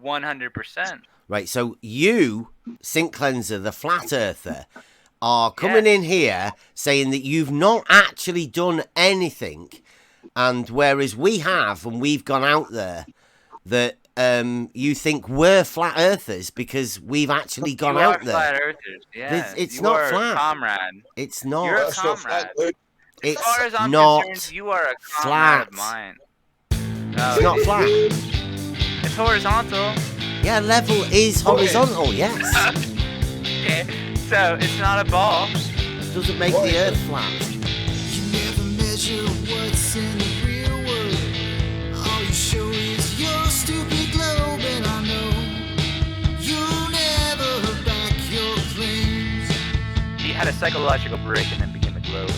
100%. Right, so you, Sincleanserr, the flat earther, are coming in here saying that you've not actually done anything, and whereas we have, and we've gone out there, that you think we're flat earthers because we've actually gone out there. You are flat earthers, yes. It's you not are flat. A comrade. It's not. You're a That's not flat, comrade. It's as far as I'm not concerned, you are a flat. comrade of mine. No, It's not flat. It's horizontal. Yeah, level is horizontal, yes. Okay, so it's not a ball. It doesn't make the earth flat. You never measure what's in the real world. All you show is your stupid globe, and I know you'll never back your claims. He had a psychological break and then became a glober.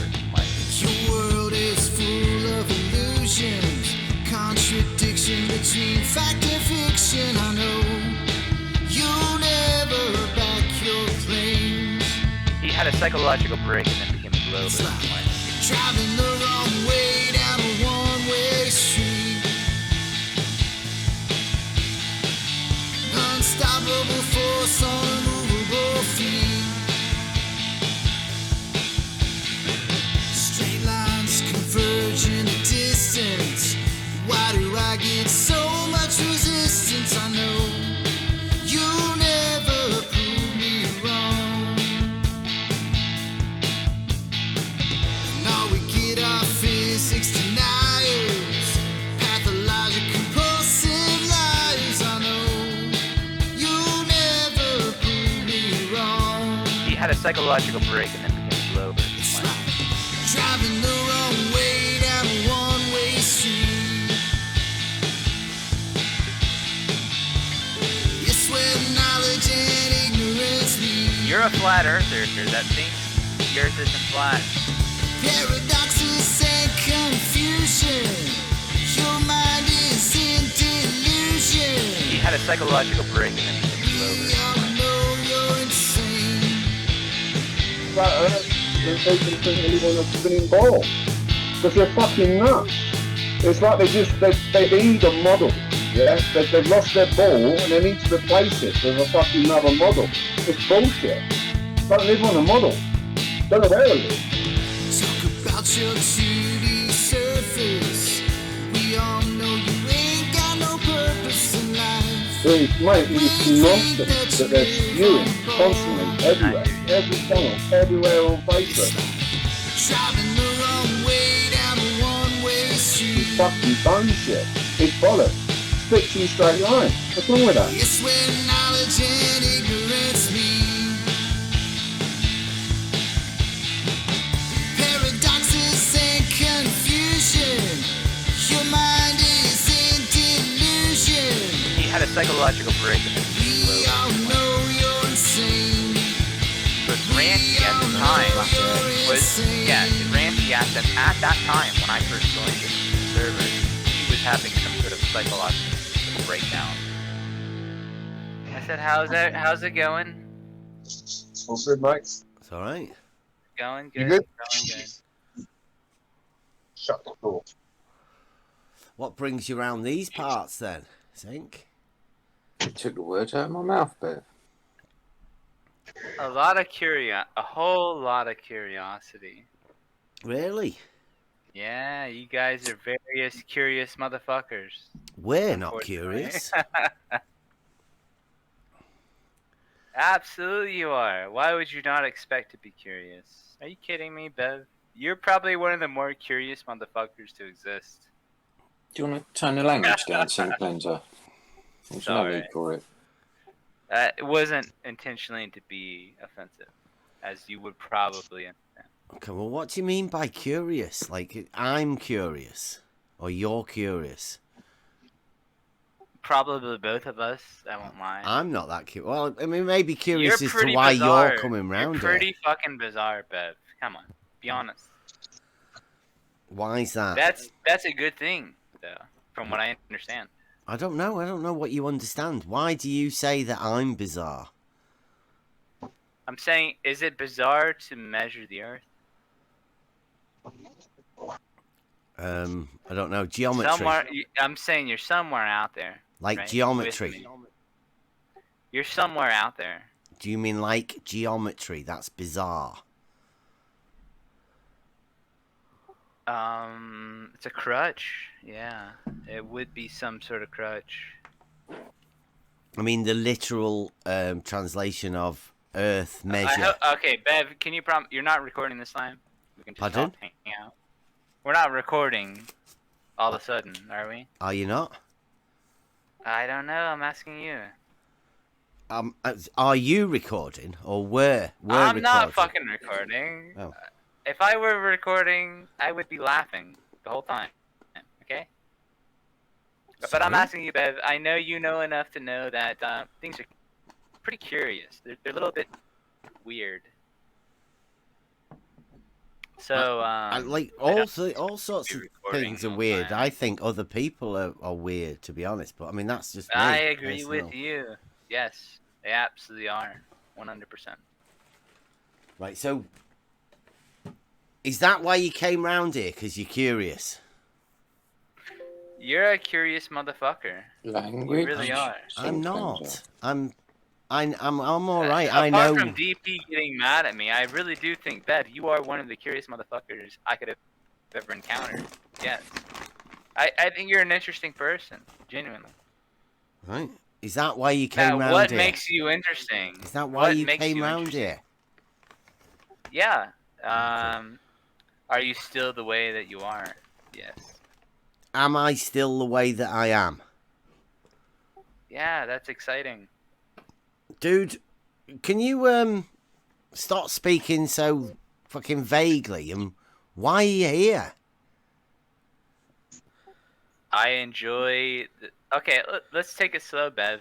Your world is full of illusions, contradiction between fact and fiction. I know you'll never back your claims. He had a psychological break and then became a glober. It's like driving the wrong way down a one-way street. Unstoppable force on immovable feet. Straight lines converge in the distance. Why do I get so much resistance? I know you'll never prove me wrong. And all we get are physics deniers, pathologic compulsive liars. I know you'll never prove me wrong. He had a psychological break and then became a glober. It's like driving the wrong way down a one-way street. It's where knowledge and ignorance meet. You're a flat earther that thinks the earth isn't flat. Paradoxes and confusion. Your mind is in delusion. He had a psychological break and then became a We glober. all know you're insane. flat earth, then people think anyone else has been involved. Because they're fucking nuts. It's like they need a model. Yeah? They've lost their ball and they need to replace it with a fucking another model. It's bullshit. Don't live on a model. Don't know where to live. Talk about your 2D surface. We all know you ain't got no purpose in life. Mate, it's nonsense that they're spewing constantly, everywhere. Every channel, everywhere on Facebook. Driving the wrong way down a one-way It's street. fucking bone shit. It's bollocks. Sticks in straight line. What's wrong with that? It's where knowledge and ignorance meet. Paradoxes and confusion. Your mind is in delusion. He had a psychological break and then became a We glober. all know you're insane. But Randy at the time Randy at that time when I first joined the server, he was having some sort of psychological breakdown. I said, how's it going? All good, mate. It's all right. Going You good. good? Going good. Shut the door. What brings you around these parts then, Zink? You took the words out of my mouth, Bev. A whole lot of curiosity. Really? Yeah, you guys are various curious motherfuckers. We're not Unfortunately. curious. Absolutely you are. Why would you not expect to be curious? Are you kidding me, Bev? You're probably one of the more curious motherfuckers to exist. Do you want to turn the language down, Sincleanserr? There's no Sorry. need for it. It wasn't intentionally to be offensive, as you would probably understand. Okay, well, what do you mean by curious? Like, I'm curious, or you're curious? Probably both of us, I won't lie. I'm not that curious. Well, I mean, maybe curious You're as to pretty why bizarre. you're coming round You're pretty here. fucking bizarre, Bev. Come on, be honest. Why's that? That's a good thing, though, from what I understand. I don't know. I don't know what you understand. Why do you say that I'm bizarre? I'm saying, is it bizarre to measure the Earth? I don't know. Geometry. I'm saying you're somewhere out there. Like right? geometry. With me. You're somewhere out there. Do you mean like geometry? That's bizarre. It's a crutch. Yeah, it would be some sort of crutch. I mean the literal translation of Earth measure. Okay, Bev, can you you're not recording this time? We can just Pardon? talk, hang out. We're not recording all of a sudden, are we? Are you not? I don't know. I'm asking you. Are you recording or were I'm recording? not fucking recording. Oh. If I were recording, I would be laughing the whole time. Okay? But I'm asking you, Bev. I know you know enough to know that things are pretty curious. They're a little bit weird. So, I like all sorts of things are weird. time. I think other people are weird, to be honest. But I mean, that's just me. I agree personal. with you. Yes, they absolutely are. 100%. Right. So, is that why you came round here? Because you're curious? You're a curious motherfucker. Language. You really are. I'm not. I'm all right. I Apart know. from DP getting mad at me, I really do think, Bev, you are one of the curious motherfuckers I could have ever encountered. Yes. I think you're an interesting person, genuinely. Right. Is that why you came Now, round what here? makes you interesting? Is that why What you makes came you round interesting? here? Yeah. Are you still the way that you are? Yes. Am I still the way that I am? Yeah, that's exciting. Dude, can you stop speaking so fucking vaguely? And why are you here? I enjoy. Okay, let's take it slow, Bev.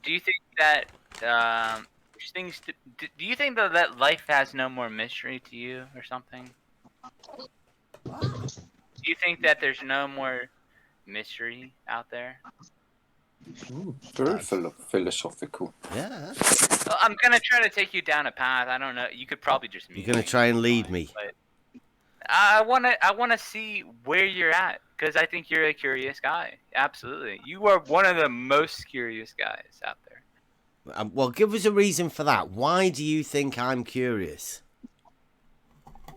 Do you think that things? Do you think that life has no more mystery to you, or something? Do you think that there's no more mystery out there? Very philosophical. Yeah. Well, I'm gonna try to take you down a path. I don't know. You could probably just. You're gonna try and lead me. But I wanna see where you're at, because I think you're a curious guy. Absolutely, you are one of the most curious guys out there. Well, give us a reason for that. Why do you think I'm curious?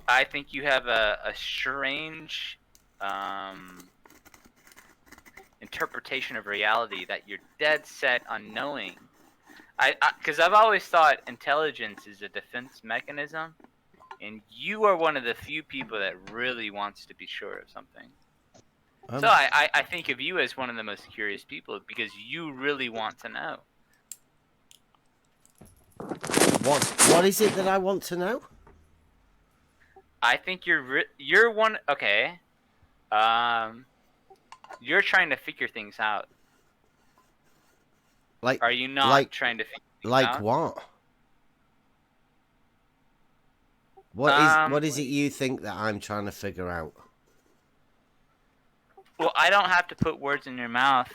I think you have a strange interpretation of reality that you're dead set on knowing. Because I've always thought intelligence is a defense mechanism, and you are one of the few people that really wants to be sure of something. So I think of you as one of the most curious people because you really want to know. What is it that I want to know? I think you're one. Okay. You're trying to figure things out. Like, are you not trying to figure things out? Like what? What is it you think that I'm trying to figure out? Well, I don't have to put words in your mouth.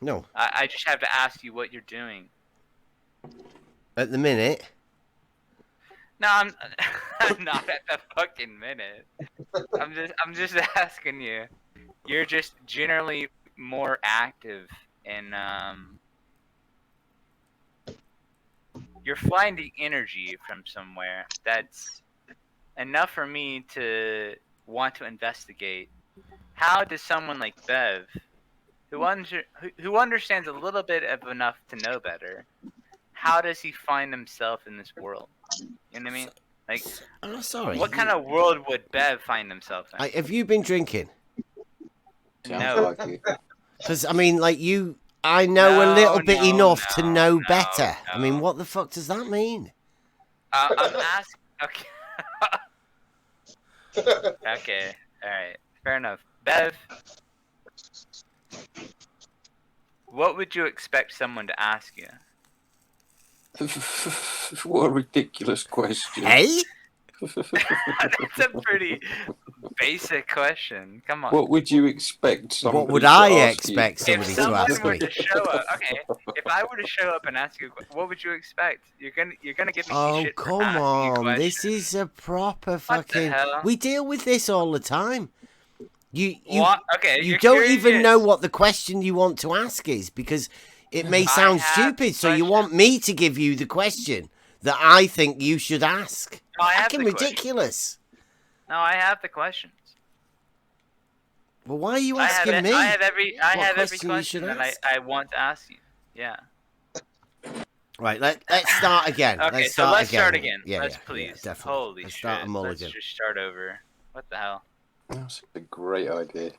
No. I just have to ask you what you're doing. At the minute? No, I'm not at the fucking minute. I'm just asking you. You're just generally more active and you're finding energy from somewhere that's enough for me to want to investigate. How does someone like Bev, who understands a little bit of enough to know better, how does he find himself in this world? You know what I mean? Like, I'm sorry. What kind of world would Bev find himself in? Have you been drinking? No. Because, I mean, like, I know a little bit enough to know better. I mean, what the fuck does that mean? I'm asking... Okay. Okay. Alright. Fair enough. Bev, what would you expect someone to ask you? What a ridiculous question. Hey? That's a pretty basic question. Come on. What would you expect somebody What would to I ask expect you? somebody to ask me? To show up, okay, if I were to show up and ask you, what would you expect? You're gonna give me shit for come asking you on. This questions. is a proper What the fucking... hell? We deal with this all the time. Okay, you you're don't even know curious. what the question you want to ask is, because it may I sound have stupid. So you question. want me to give you the question that I think you should ask? No, I have Fucking the question. ridiculous. No, I have the questions. Well, why are you asking me? I have every question you should question that ask? I want to ask you. Yeah. Right, let's start again. Okay, let's so start let's again. start again. Yeah, Let's yeah, please. definitely. Holy Let's shit. start a Let's mulligan. just start over. What the hell? That's a great idea. Do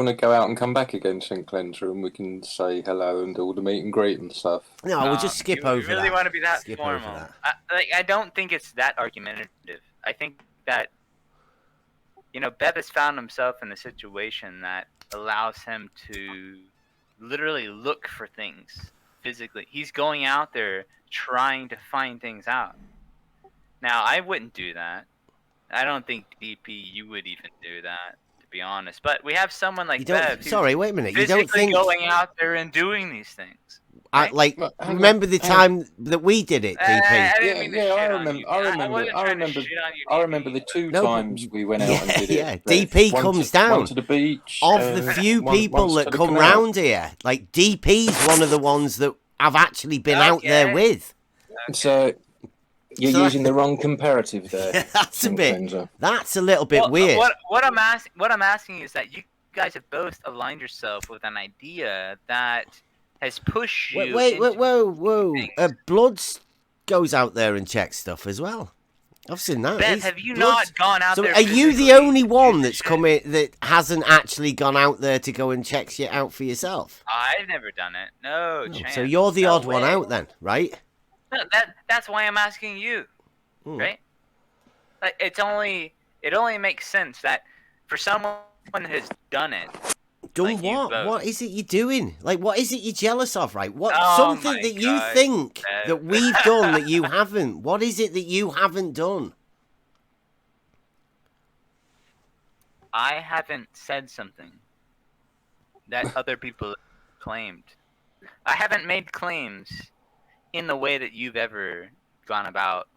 you want to go out and come back again, Sincleanserr, and we can say hello and do all the meet and greet and stuff? No, we'll just skip over You really that. want to be that Skip formal? over that. I don't think it's that argumentative. I think that, Bev has found himself in a situation that allows him to literally look for things physically. He's going out there trying to find things out. Now, I wouldn't do that. I don't think, DP, you would even do that, to be honest. But we have someone like Bev who's Sorry, wait a minute. You physically don't think going out there and doing these things. Right? Well, hang remember on, the time that we did it, DP? I didn't mean to shit I on remember. you. I wasn't remember. trying to shit on you, I remember the DP. two No, but- times we went out and did Yeah, it. Bev. DP One comes to, down. One to the beach. Of the few people once that to the come canal. round here, like DP's one of the ones that I've actually been out there Okay. with. So you're So- using the wrong comparative there. That's a bit. Sincleanserr. That's a little bit Well, weird. What I'm asking is that you guys have both aligned yourself with an idea that has pushed you. Whoa! things. Bloods goes out there and checks stuff as well. I've seen that. Beth, He's- have you Bloods- not gone out So there? are you the physically only to one do that's shit? come in that hasn't actually gone out there to go and check shit out for yourself? I've never done it. No No, chance. so you're the No odd one way. out then, right? No, that's why I'm asking you, right? Like, it only makes sense that for someone that has done it. Done Like you what? both. What is it you're doing? Like, what is it you're jealous of, right? What Oh something my that you God, think Bev. that we've done that you haven't? What is it that you haven't done? I haven't said something that other people claimed. I haven't made claims in the way that you've ever gone about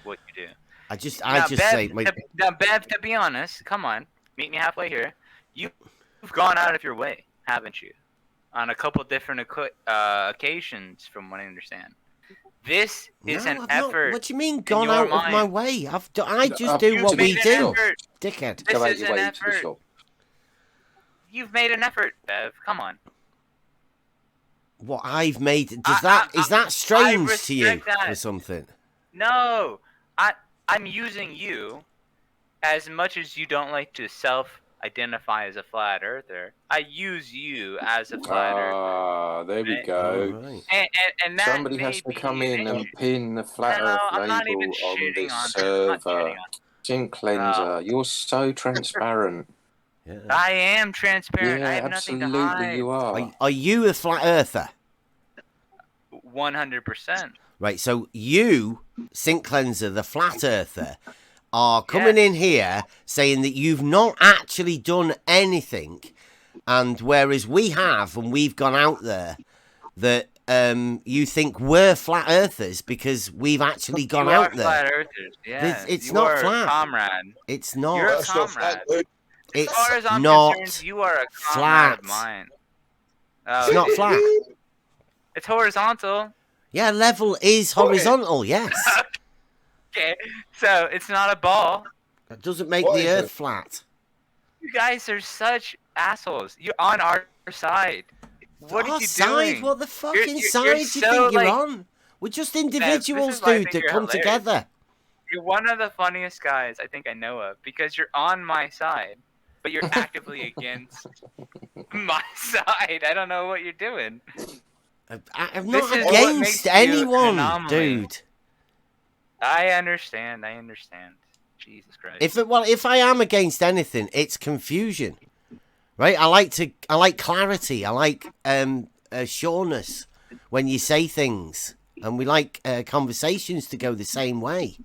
what you do. I just Bev, say, now, Bev, to be honest, come on, meet me halfway here. You've gone out of your way, haven't you? On a couple different occasions, from what I understand. This is an I've not- effort. What do you mean in gone your out of my mind. way? I just I've do what we made an do, effort. dickhead. This Go out is your an way to the effort. shop. You've made an effort, Bev. Come on. What I've made is I that strange to you respect that. or something? No, I'm using you as much as you don't like to self-identify as a flat earther. I use you as a flat earther, Ah, there we Right. go. Right. and that Somebody may has to be come in an and issue. pin the flat No, Earth I'm not even label on shitting this on. I'm not server. shitting on. Sincleanserr, you're so transparent. Yeah. I am transparent. I Yeah, have nothing to absolutely hide. you are. Are you a flat earther? 100%. Right, so you, Sincleanserr, the flat earther, are coming in here saying that you've not actually done anything, and whereas we have, and we've gone out there, that you think we're flat earthers because we've actually gone You out are there. flat earthers. Yeah. It's you not are flat. A comrade. It's not. You're a That's not flat, comrade. dude. As far as It's I'm not concerned, you are a flat. comrade of mine. Oh, It's not dude. flat. It's horizontal. Yeah, level is horizontal, yes. Okay, so it's not a ball. That doesn't make What the is earth it? flat. You guys are such assholes. You're on our side. What are Our you side? doing? What the fucking you're side do you so, think you're like- on? We're just this individuals, is why I dude, think that you're come hilarious. together. You're one of the funniest guys I think I know of because you're on my side, but you're actively against my side. I don't know what you're doing. I'm This not is what makes against you anyone, an anomaly. dude. I understand. Jesus Christ. If I am against anything, it's confusion, right? I like clarity. I like sureness when you say things, and we like conversations to go the same way.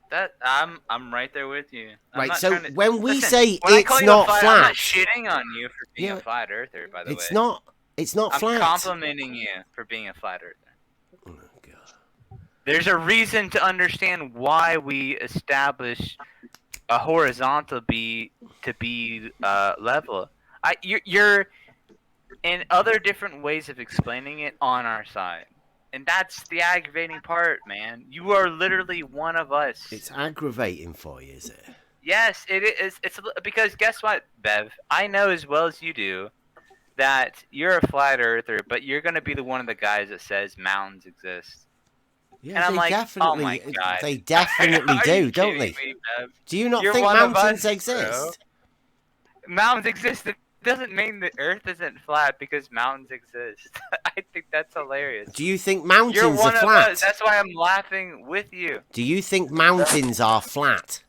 That I'm right there with you. I'm Right, not so trying to- when we Listen, say when I it's call you a not flat, I'm not flat, shitting on you for being Yeah, a flat earther. By the way, it's not I'm flat. complimenting you for being a flat earther. Oh, God. There's a reason to understand why we established a horizontal be to be level. You're in other different ways of explaining it on our side. And that's the aggravating part, man. You are literally one of us. It's aggravating for you, is it? Yes, it is. It's because guess what, Bev? I know as well as you do that you're a flat earther, but you're gonna be one of the guys that says mountains exist. Yeah, And I'm they like, definitely, oh my God. they definitely Are do, you don't kidding they? me, Bev? Do you not You're think one of mountains us, exist? bro. Mountains exist. It doesn't mean the Earth isn't flat because mountains exist. I think that's hilarious. Do you think You're mountains are one of flat? us. That's why I'm laughing with you. Do you think mountains are flat?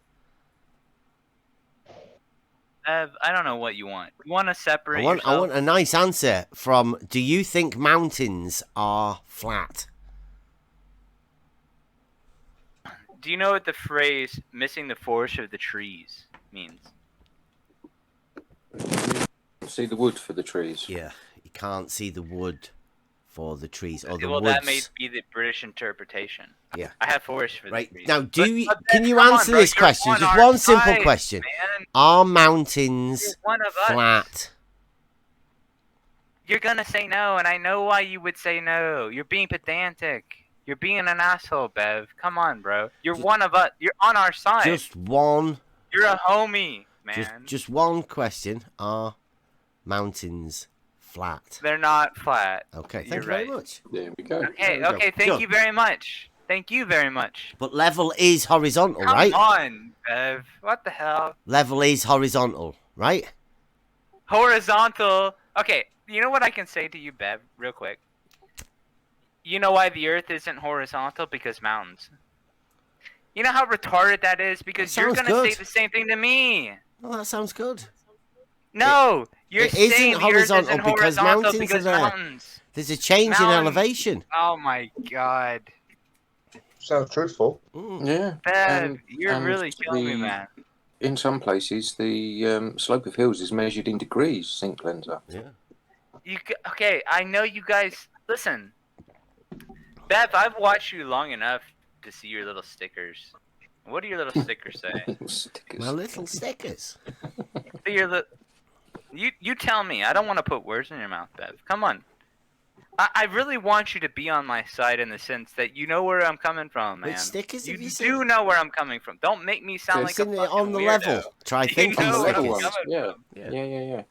Bev, I don't know what you want. You want to separate I yourself? want a nice answer from, do you think mountains are flat? Do you know what the phrase "missing the forest of the trees" means? See the wood for the trees. Yeah, you can't see the wood for the trees, or the Well, woods. that may be the British interpretation. Yeah. I have forest for the Right, trees. now, But can you come on, answer bro, this you're question? on Just our one simple side, question. man. Are mountains You're one of us. flat? You're gonna say no, and I know why you would say no. You're being pedantic. You're being an asshole, Bev. Come on, bro. You're one of us. You're on our side. Just one. You're a homie, man. Just one question. Are mountains flat? They're not flat. Okay, thank You're you very right. much. There we go. Okay, There we go. thank Sure. you very much. Thank you very much. But level is horizontal, Come right? on, Bev. What the hell? Level is horizontal, right? Horizontal. Okay, you know what I can say to you, Bev, real quick? You know why the Earth isn't horizontal? Because mountains. You know how retarded that is? Because That you're sounds gonna say good. the same thing to me. Well, that sounds good. No, you're it isn't saying the Earth horizontal isn't because horizontal mountains because are there. mountains. There's a change in Mountains. elevation. Oh my God, Sounds truthful. Yeah. Bev, you're and really killing me, the- man. In some places, the slope of hills is measured in degrees, Sincleanserr. Yeah. Okay, I know you guys. Listen, Bev, I've watched you long enough to see your little stickers. What do your little stickers say? Stickers. My little stickers. You tell me. I don't want to put words in your mouth, Bev. Come on. I really want you to be on my side in the sense that you know where I'm coming from, man. Which stickers you have you do seen? know where I'm coming from. Don't make me sound like a Isn't it fucking on the weirdo. level? Try You thinking know what I'm stickers. ones. coming Yeah. Yeah.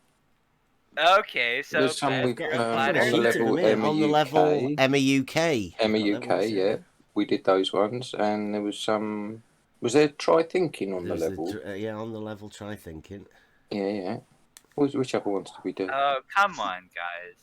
Yeah. Okay, so There's some Bev, with, you're a on flat the Sheet earther. at the level minute, on the level MEUK. MEUK. MEUK, yeah. We did those ones, and there was some. Was there try thinking on the level? Yeah, on the level, try thinking. Yeah. Which other ones did we do? Oh, come on, guys.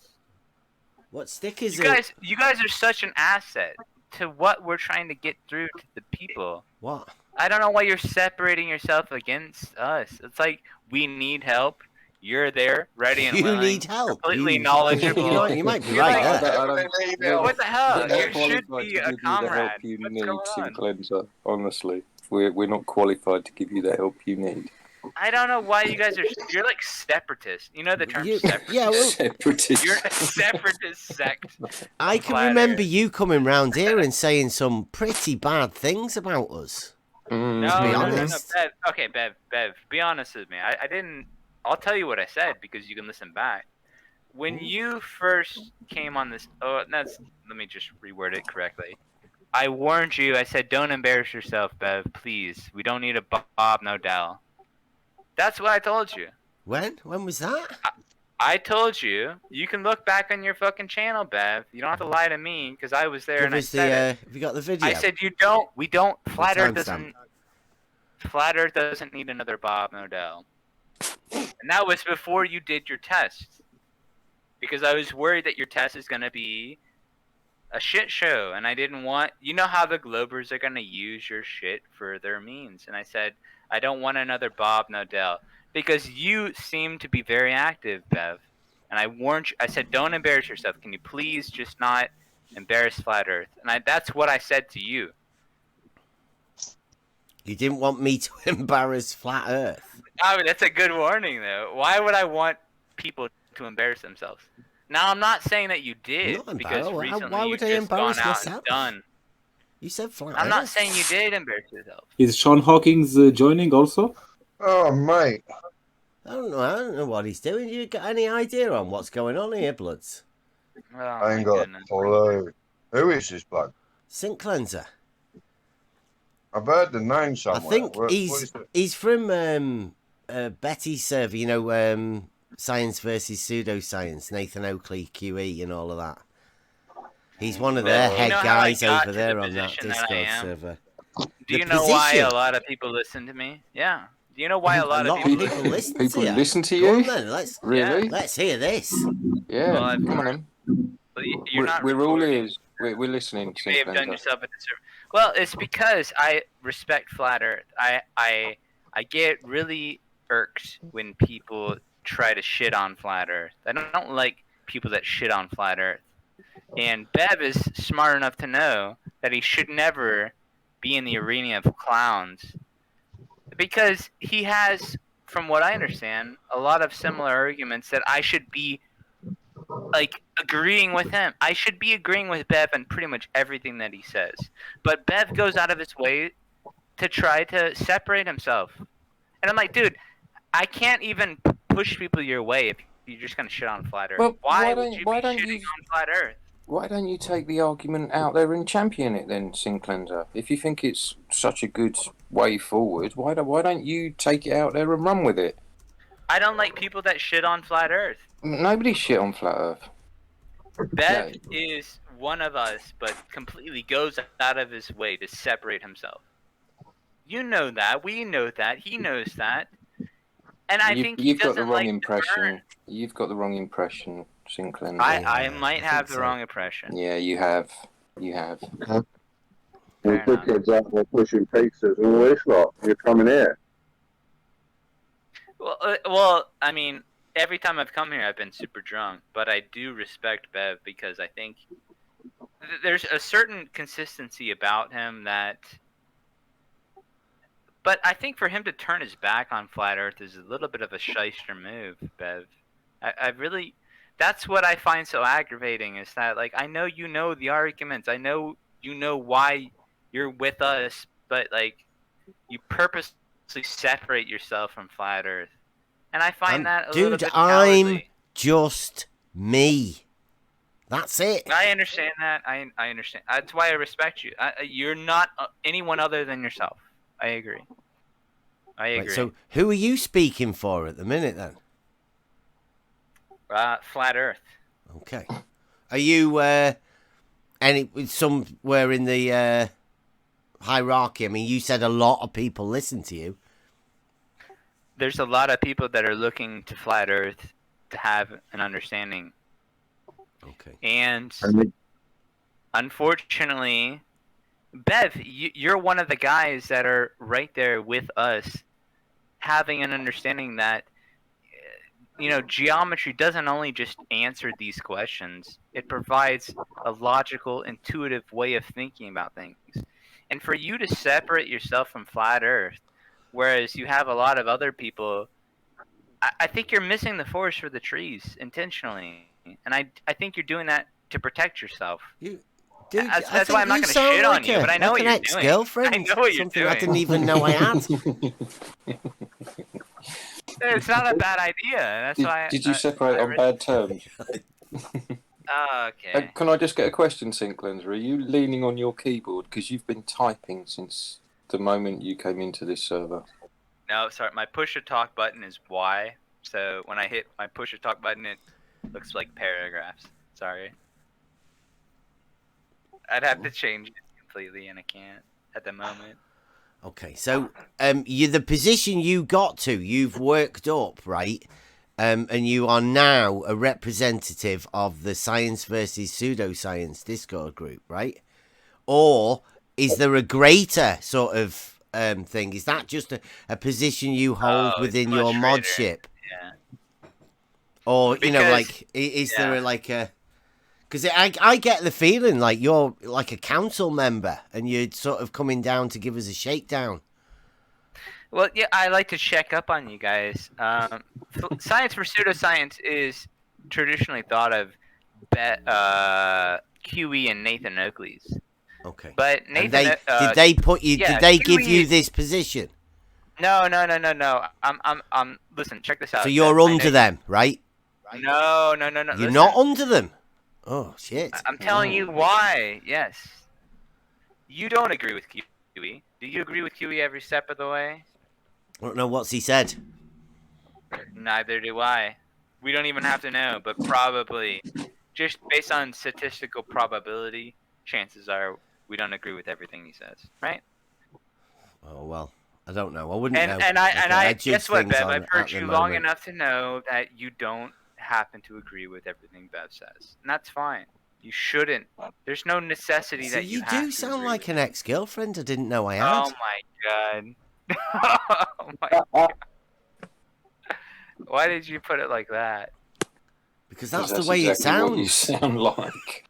What stickers You guys are such an asset to what we're trying to get through to the people. What? I don't know why you're separating yourself against us. It's like we need help. You're there, ready and You willing. need help. Completely knowledgeable. You might be You're right like, there. what the hell? We're not You should qualified be to a give you the help comrade. you What's need, going on? Sincleanserr. Honestly, we're not qualified to give you the help you need. I don't know why you guys are. You're like separatists. You know the term separatist. Yeah, well, Separatist. You're a separatist sect. I can Flat remember Earth. you coming round here and saying some pretty bad things about us. No, To be no, honest. Bev, okay, Bev, be honest with me. I didn't. I'll tell you what I said because you can listen back. When you first came on this, let me just reword it correctly. I warned you. I said, don't embarrass yourself, Bev. Please, we don't need a Bob Nodell. That's what I told you. When? When was that? I told you. You can look back on your fucking channel, Bev. You don't have to lie to me because I was there Give and I us said it. have you got the video? I said we don't. Flat Earth timestamp? doesn't need another Bob Nodell. And that was before you did your test. Because I was worried that your test is going to be a shit show. And I didn't want... You know how the Globers are going to use your shit for their means. And I said, I don't want another Bob Nodell. Because you seem to be very active, Bev. And I warned you. I said, don't embarrass yourself. Can you please just not embarrass Flat Earth? And that's what I said to you. You didn't want me to embarrass Flat Earth. I mean, that's a good warning, though. Why would I want people to embarrass themselves? Now, I'm not saying that you did, Not because embarrass. recently Why would you've I just gone embarrass out myself? and done. You said Flat I'm Earth. not saying you did embarrass yourself. Is Shawn Hawkins joining also? Oh, mate. I don't know what he's doing. You got any idea on what's going on here, Bloods? Oh I my ain't got goodness. a clue. Who is this bloke? Sincleanserr. I've heard the name I somewhere. think What is it? he's from Betty's server, you know, Science versus Pseudoscience, Nathan Oakley QE and all of that. He's one of their Bev, do you head know how I guys got over to the there on that position that I Discord am? server. Do The you know why position? a lot of people listen to me? Yeah. Do you know why a lot of people people listen to People you. listen to Go you? on then, Really? let's hear this. Yeah. Well, I've Come on then. Well, you're not We're all recording. ears. We're listening. You may have done Sinclair. yourself a disservice. Well, it's because I respect flat Earth. I get really irked when people try to shit on flat Earth. I don't like people that shit on flat Earth. And Bev is smart enough to know that he should never be in the arena of clowns because he has, from what I understand, a lot of similar arguments that I should be like agreeing with him. I should be agreeing with Bev on pretty much everything that he says. But Bev goes out of his way to try to separate himself. And I'm like, dude, I can't even push people your way if you're just gonna shit on flat Earth. Well, why why would you don't be shitting you- on flat Earth? Why don't you take the argument out there and champion it then, Sinclair? If you think it's such a good way forward, why don't you take it out there and run with it? I don't like people that shit on flat Earth. Nobody shit on flat Earth. Bev is one of us, but completely goes out of his way to separate himself. You know that. We know that. He knows that. And I think you've got the wrong like impression. You've got the wrong impression, Sinclair. I might have the wrong impression. Yeah, you have. You have. We're dickheads out there pushing pizzas and all this lot. You're coming here. Well, I mean, every time I've come here, I've been super drunk. But I do respect Bev because I think there's a certain consistency about him that. But I think for him to turn his back on flat Earth is a little bit of a shyster move, Bev. I really, that's what I find so aggravating is that, like, I know you know the arguments. I know you know why you're with us, but, like, you purposely separate yourself from flat Earth. And I find that a little bit cowardly. I'm just me. That's it. I understand that. I understand. That's why I respect you. You're not anyone other than yourself. I agree. Right, so who are you speaking for at the minute then? Flat Earth. Okay. Are you somewhere in the hierarchy? I mean, you said a lot of people listen to you. There's a lot of people that are looking to flat Earth to have an understanding. Okay. And unfortunately, Bev, you're one of the guys that are right there with us, having an understanding that, you know, geometry doesn't only just answer these questions. It provides a logical, intuitive way of thinking about things. And for you to separate yourself from flat Earth, whereas you have a lot of other people, I think you're missing the forest for the trees intentionally. And I think you're doing that to protect yourself. Dude, that's why I'm not going to shit on you, but I know what you're doing. Ex-girlfriend. I know what you're Something doing. I didn't even know I had. It's not a bad idea. That's why. Did you separate on bad terms? Okay. Can I just get a question, Sinclair? Are you leaning on your keyboard because you've been typing since the moment you came into this server? No, sorry. My push-to-talk button is Y. So when I hit my push-to-talk button, it looks like paragraphs. Sorry. I'd have to change it completely, and I can't at the moment. Okay, so the position you got to, you've worked up, right? And you are now a representative of the Science versus Pseudoscience Discord group, right? Or is there a greater sort of thing? Is that just a position you hold within your modship? Yeah. Or, Because, you know, like, is there like a... Because I get the feeling like you're like a council member and you're sort of coming down to give us a shakedown. Well, yeah, I like to check up on you guys. Science for Pseudoscience is traditionally thought of QE and Nathan Oakley's. Okay. But Nathan, did they put you? yeah, did they give QE you this position? No. Listen, check this out. So you're Bev. I under know them, right? No. You're Listen, not under them. Oh, shit. I'm telling you why. Yes. You don't agree with QE. Do you agree with QE every step of the way? I don't know what's he said. Neither do I. We don't even have to know, but probably, just based on statistical probability, chances are we don't agree with everything he says, right? Oh, well, I don't know. I wouldn't know. And I judge guess what, things Bev? on I've at heard the you long moment. enough to know that you don't happen to agree with everything Bev says, and that's fine. You shouldn't. There's no necessity So that you have do to sound agree like with an it. ex-girlfriend I didn't know I had. Oh my god. Oh my god. Why did you put it like that? Because that's the way exactly it what you sounds. sound like.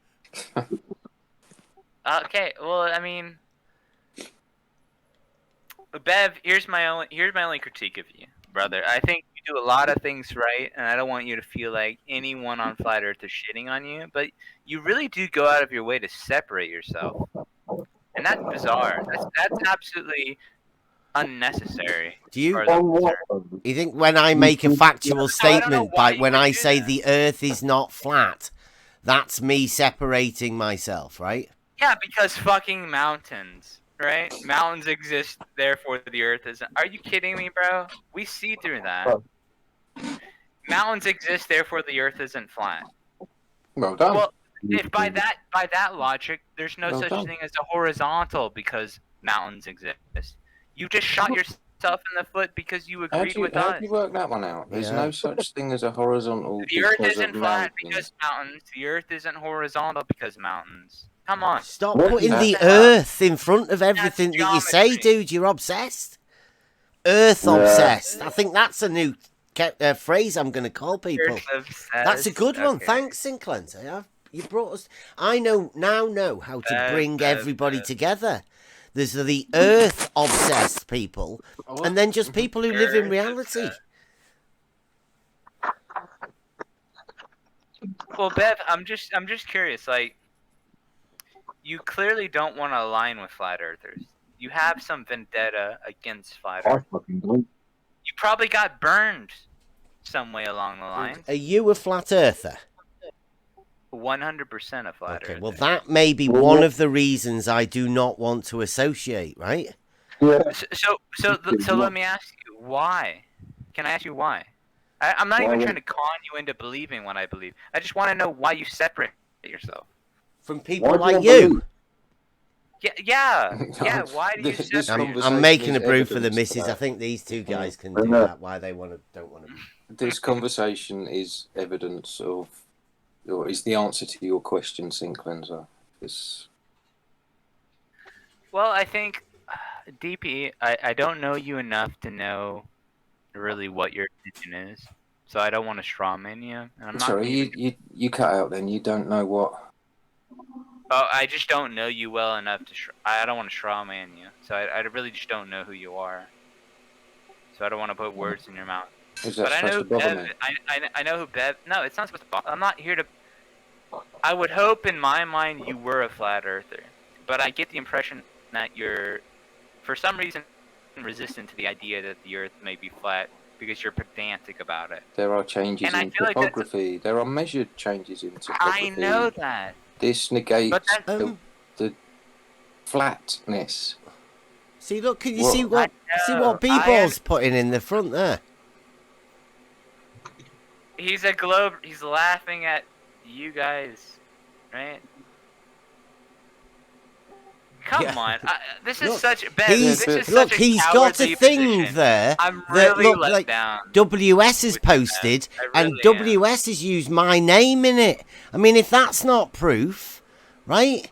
Okay, well, I mean, Bev, here's my only critique of you, brother. I think you do a lot of things right, and I don't want you to feel like anyone on Flat Earth is shitting on you, but you really do go out of your way to separate yourself, and that's bizarre. That's absolutely unnecessary. Do you- as far as I'm On what? concerned. You think when I make a factual I don't know statement, why by you when would I do say that. the Earth is not flat, that's me separating myself, right? Yeah, because fucking mountains, right? Mountains exist, therefore the Earth isn't. Are you kidding me, bro? We see through that. Mountains exist, therefore the Earth isn't flat. Well done. Well, if by that logic, there's no Well such done. thing as a horizontal because mountains exist. You just shot yourself in the foot because you How agreed do you, with how us. do you work that one out? There's Yeah. no such thing as a horizontal The Earth because isn't of flat mountains. because mountains. The Earth isn't horizontal because mountains. Come on. Stop What putting is the that? Earth in front of everything that you say, geometry. dude. You're obsessed. Earth Yeah. obsessed. I think that's a new phrase I'm going to call people. Earth obsessed. That's a good one. Okay. Thanks, Sinclair's. You brought us. I know how to bring everybody together. There's the Earth obsessed people, and then just people who live in Earth reality. obsessed. Well, Bev, I'm just curious. Like, you clearly don't want to align with flat earthers. You have some vendetta against flat I earth. fucking don't. You probably got burned some way along the lines. Are you a flat earther? 100% a flat Okay, earther. well, that may be one of the reasons I do not want to associate, right? Yeah. So let me ask you, why? Can I ask you why? I'm not even Why? trying to con you into believing what I believe. I just want to know why you separate yourself. From people Why do like you you. Yeah. Why do you This separate I'm conversation making a is brew for the evidence missus. that. I think these two guys can do Yeah. that. Why they don't want to. This conversation is evidence of, or is the answer to your question, Sincleanserr. It's Well, I think, DP, I don't know you enough to know really what your opinion is. So I don't want to strawman you. And I'm not sorry, you cut out. Then you don't know what. Oh, I just don't know you well enough to. I don't want to strawman you. So I really just don't know who you are. So I don't want to put words in your mouth. Is that But I know supposed to bother Bev. me? I know who Bev. No, it's not supposed to bother. I'm not here to. I would hope in my mind you were a flat earther, but I get the impression that you're, for some reason, resistant to the idea that the Earth may be flat because you're pedantic about it. There are changes And I in feel like that's- topography. There are measured changes in topography. I know that. This negates But that's- the flatness. See, look, can you Well, see what know. B-ball's putting in the front there? He's a globe. He's laughing at you guys, right? Come Yeah. on, this is Look, such He's this is look, such a he's got a cowardly thing position. there I'm that really look let like down. WS has with posted, that. I and really am. WS has used my name in it. I mean, if that's not proof, right?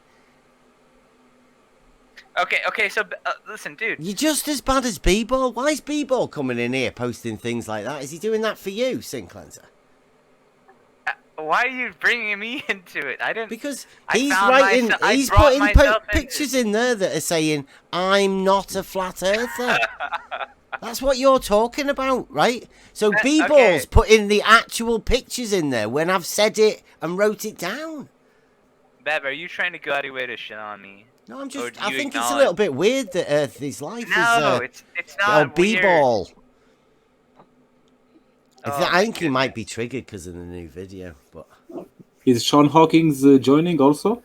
Okay. So listen, dude. You're just as bad as B-ball. Why is B-ball coming in here posting things like that? Is he doing that for you, Sincleanserr? Why are you bringing me into it? I didn't. Because I he's found writing, myself- I he's brought putting myself into pictures in there that are saying, "I'm not a flat earther." That's what you're talking about, right? So B-ball's okay. putting the actual pictures in there when I've said it and wrote it down. Bev, are you trying to go out of your way to shit on me? No, Or do I you think it's a acknowledge? little bit weird that Earth's life is No, it's oh, not weird. B-ball. Oh, I my think he might be goodness. triggered because of the new video, but Is Shawn Hawkins joining also?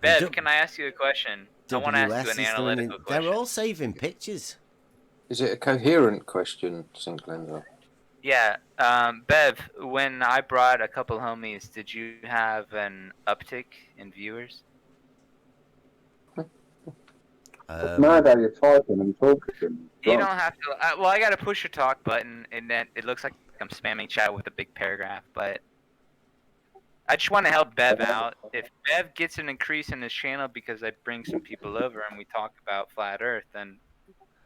Bev, can I ask you a question? I want to ask you WS an is doing analytical it. question. They're all saving pictures. Is it a coherent question, Sinclair's? Yeah, Bev, when I brought a couple homies, did you have an uptick in viewers? It's mad how you're typing and talking. You don't have to. Well, I got to push a talk button, and then it looks like I'm spamming chat with a big paragraph. But I just want to help Bev out. If Bev gets an increase in his channel because I bring some people over and we talk about flat Earth, then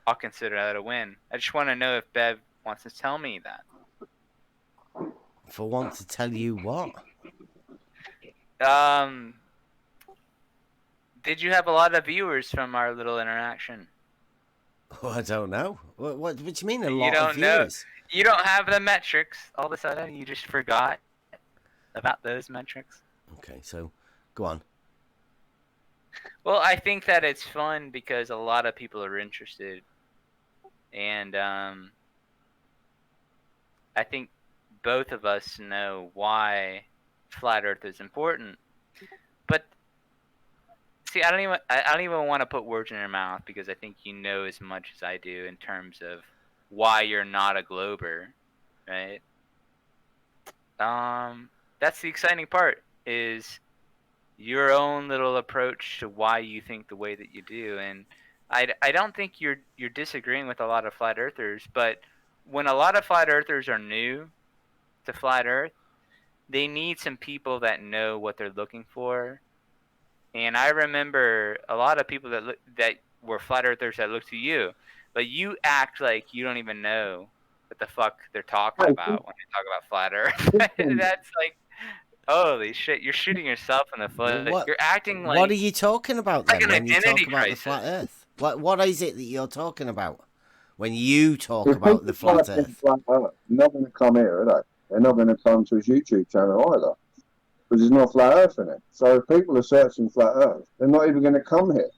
I'll consider that a win. I just want to know if Bev wants to tell me that. For want to tell you what? Did you have a lot of viewers from our little interaction? Oh, I don't know. What do you mean a You lot of don't know. viewers? You don't have the metrics. All of a sudden, you just forgot about those metrics. Okay, so go on. Well, I think that it's fun because a lot of people are interested, and I think both of us know why flat Earth is important. But see, I don't even want to put words in your mouth because I think you know as much as I do in terms of why you're not a glober, right? That's the exciting part is your own little approach to why you think the way that you do, and I don't think you're disagreeing with a lot of flat earthers, but when a lot of flat earthers are new to flat Earth, they need some people that know what they're looking for. And I remember a lot of people that were flat earthers that looked to you, but you act like you don't even know what the fuck they're talking about when they talk about flat Earth. That's like, holy shit! You're shooting yourself in the foot. What? You're acting like What are you talking about like then an when you identity talk about the flat crisis. Earth? What is it that you're talking about when you talk If about the people flat type in Earth? flat Earth, they're not going to come here, are they? They're not going to come to his YouTube channel either, because there's no flat Earth in it. So if people are searching flat Earth, they're not even going to come here.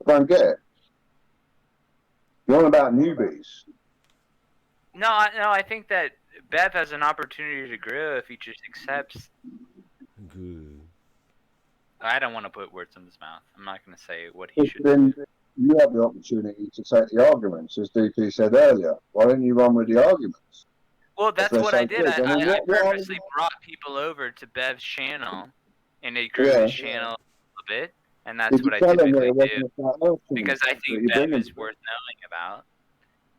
I don't get it. You're on about newbies. No, I think that Bev has an opportunity to grow if he just accepts. Good. I don't want to put words in his mouth. I'm not going to say what he should Then do. you have the opportunity to take the arguments, as DP said earlier. Why don't you run with the arguments? Well, that's they're what so I did. good. I mean, I what purposely brought people over to Bev's channel, and it grew his channel a little bit, and that's Did what you I tell them that typically it do wasn't a flat Earth channel because I that think you're Bev bringing is to worth knowing about.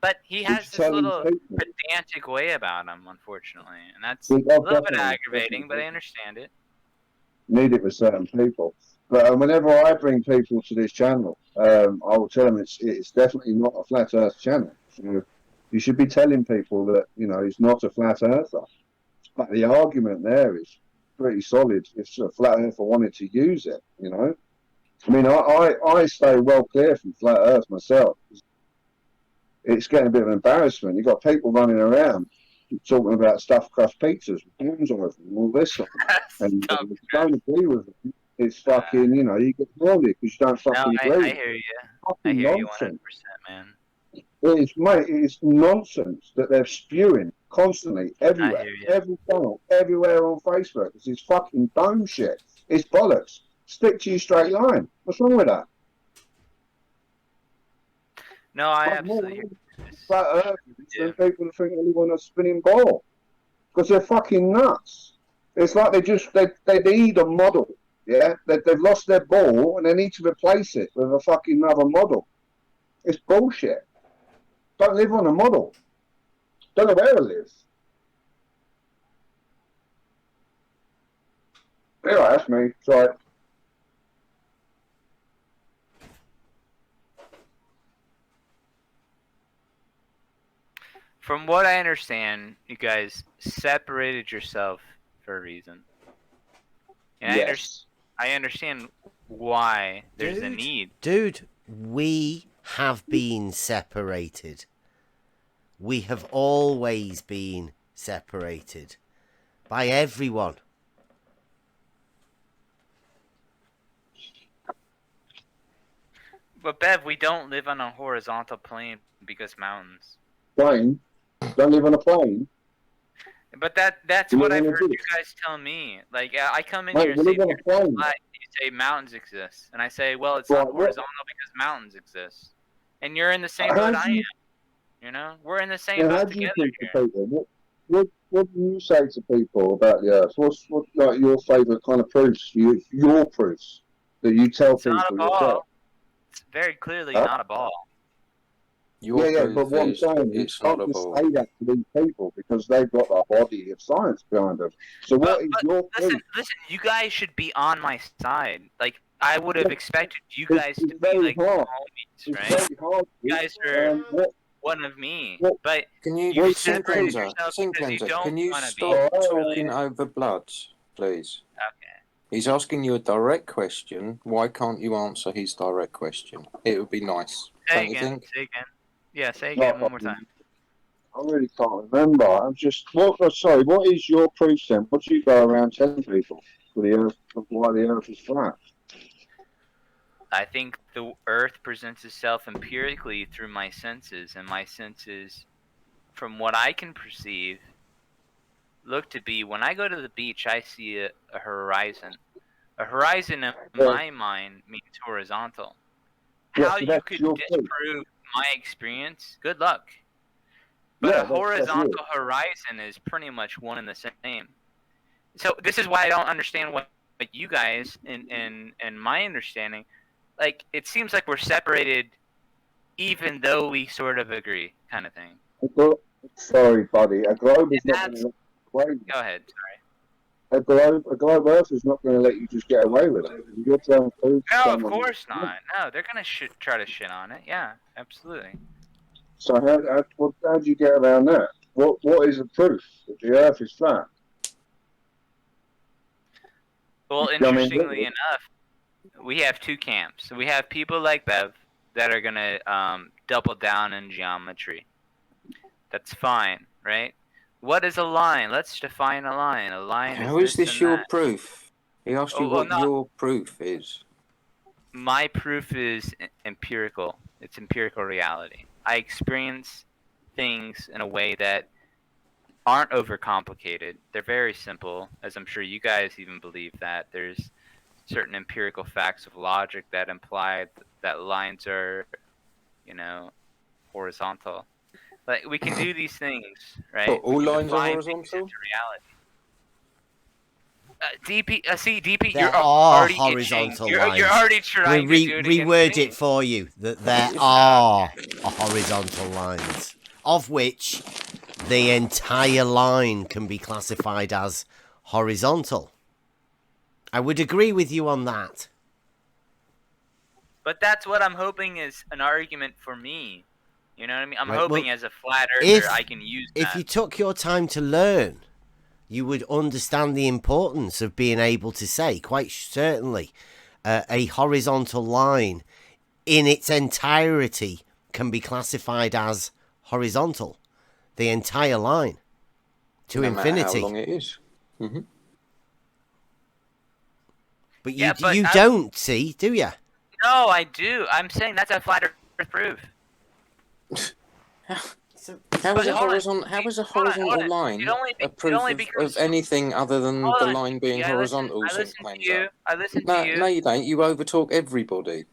But he Did has you this tell these little people? pedantic way about him, unfortunately, and that's Oh, a little bit definitely, aggravating, but I definitely. understand it. Need it with certain people. But whenever I bring people to this channel, I will tell them it's definitely not a flat Earth channel. You should be telling people that it's not a flat Earther. But the argument there is pretty solid. If a flat Earther wanted to use it, I mean, I stay well clear from flat Earth myself. It's getting a bit of an embarrassment. You've got people running around talking about stuffed crust pizzas, hands on them, and all this stuff. And if you don't agree with them, it's fucking, you get grounded because you don't No, fucking I agree. hear you. I Fucking hear you 100%, nonsense. man. It's nonsense that they're spewing constantly I everywhere, hear you. every channel, everywhere on Facebook. It's fucking dumb shit. It's bollocks. Stick to your straight line. What's wrong with that? No, I absolutely hear you. Flat Earthers, and people think they live on a spinning ball because they're fucking nuts. It's like they need a model. Yeah, they've lost their ball and they need to replace it with a fucking another model. It's bullshit. Don't live on a model. Don't know where I live. Anyway, that's me. Sorry. From what I understand, you guys separated yourself for a reason. And Yes. I understand why there's a need. Dude, we have been separated. We have always been separated by everyone. But Bev, we don't live on a horizontal plane because mountains. Plane? Don't live on a plane? But that's You what live I've on a heard you beach? guys tell me. Like I come in Mate, here and you say live on a the Earth is plane. flat, you say mountains exist, and I say, well, it's Right, not what- horizontal because mountains exist, and you're in the same How boat do I you- am. You know, we're in the same Yeah, how boat do you together think here. to people? What do you say to people about the Earth? What's like your favourite kind of proofs? Your proofs that you tell It's not a people yourself? ball. It's very clearly Huh? not a ball. Your Yeah, but proof what I'm is saying is, it's not can't a just ball. say that to these people because they've got a body of science behind them. So what is your Listen, proof? you guys should be on my side. Like I would have expected you It's- guys it's to be very like hard. homies, It's right? very hard. You guys are What one of me, what- but Can you, you've separated Sincleanserr, yourself because you Sincleanserr, don't can you want to be. stop Oh, talking over blood, please? Okay. He's asking you a direct question. Why can't you answer his direct question? It would be nice. Say Don't you again. think? Say again. Yeah, say again one more time. I really can't remember. I'm just sorry. What is your proof then? What do you go around telling people for the Earth of why the Earth is flat? I think the Earth presents itself empirically through my senses, and my senses, from what I can perceive, look to be when I go to the beach, I see a horizon. A horizon in my mind means horizontal. Yeah, How so you that's could your proof. disprove my experience, good luck. But Yeah, a that's horizontal yours. horizon is pretty much one and the same. So this is why I don't understand what you guys, in my understanding, like it seems like we're separated even though we sort of agree, kind of thing. Sorry, buddy. A globe is And not going to let you Go ahead, sorry. a globe Earth is not going to let you just get away with it. You're trying to prove to No, of someone- course not. No, they're gonna try to shit on it. Yeah, absolutely. So how do you get around that? What is the proof that the Earth is flat? Well, I mean, interestingly enough, we have two camps. We have people like Bev that are gonna double down in geometry. That's fine, right? What is a line? Let's define a line. A line How is is this and your that. proof? He asked you Oh, well, what no. your proof is. My proof is empirical. It's empirical reality. I experience things in a way that aren't overcomplicated. They're very simple, as I'm sure you guys even believe that. There's certain empirical facts of logic that imply that lines are, horizontal. Like we can do these things, right? But all We can lines are define things horizontal? into reality. DP, There you're are already horizontal itching. lines. You're already trying to do it Reword against me. it for you. That there are horizontal lines, of which the entire line can be classified as horizontal. I would agree with you on that. But that's what I'm hoping is an argument for me. You know what I mean? I'm Right, hoping well, as a flat if- earther I can use that. If you took your time to learn, you would understand the importance of being able to say, quite certainly, a horizontal line in its entirety can be classified as horizontal. The entire line to No matter infinity. how long it is. Mm-hmm. But Yeah, but you don't see, do you? No, I do. I'm saying that's a flat earth proof. How is a hold on. horizontal line It'd only a proof only of because- anything other than Hold the on. line being Yeah, horizontal? I listen to Sinclainserr? you. I listen No, to you. no, you don't. You overtalk everybody.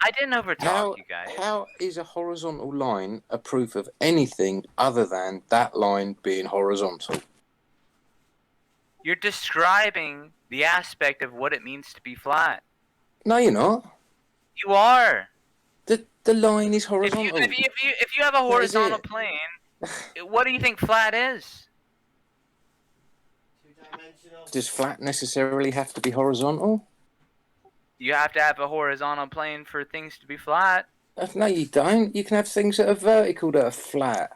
I didn't overtalk you guys. How is a horizontal line a proof of anything other than that line being horizontal? You're describing the aspect of what it means to be flat. No, you're not. You are. The line is If horizontal. you have a horizontal it. plane, what do you think flat is? Does flat necessarily have to be horizontal? You have to have a horizontal plane for things to be flat. No, you don't. You can have things that are vertical that are flat.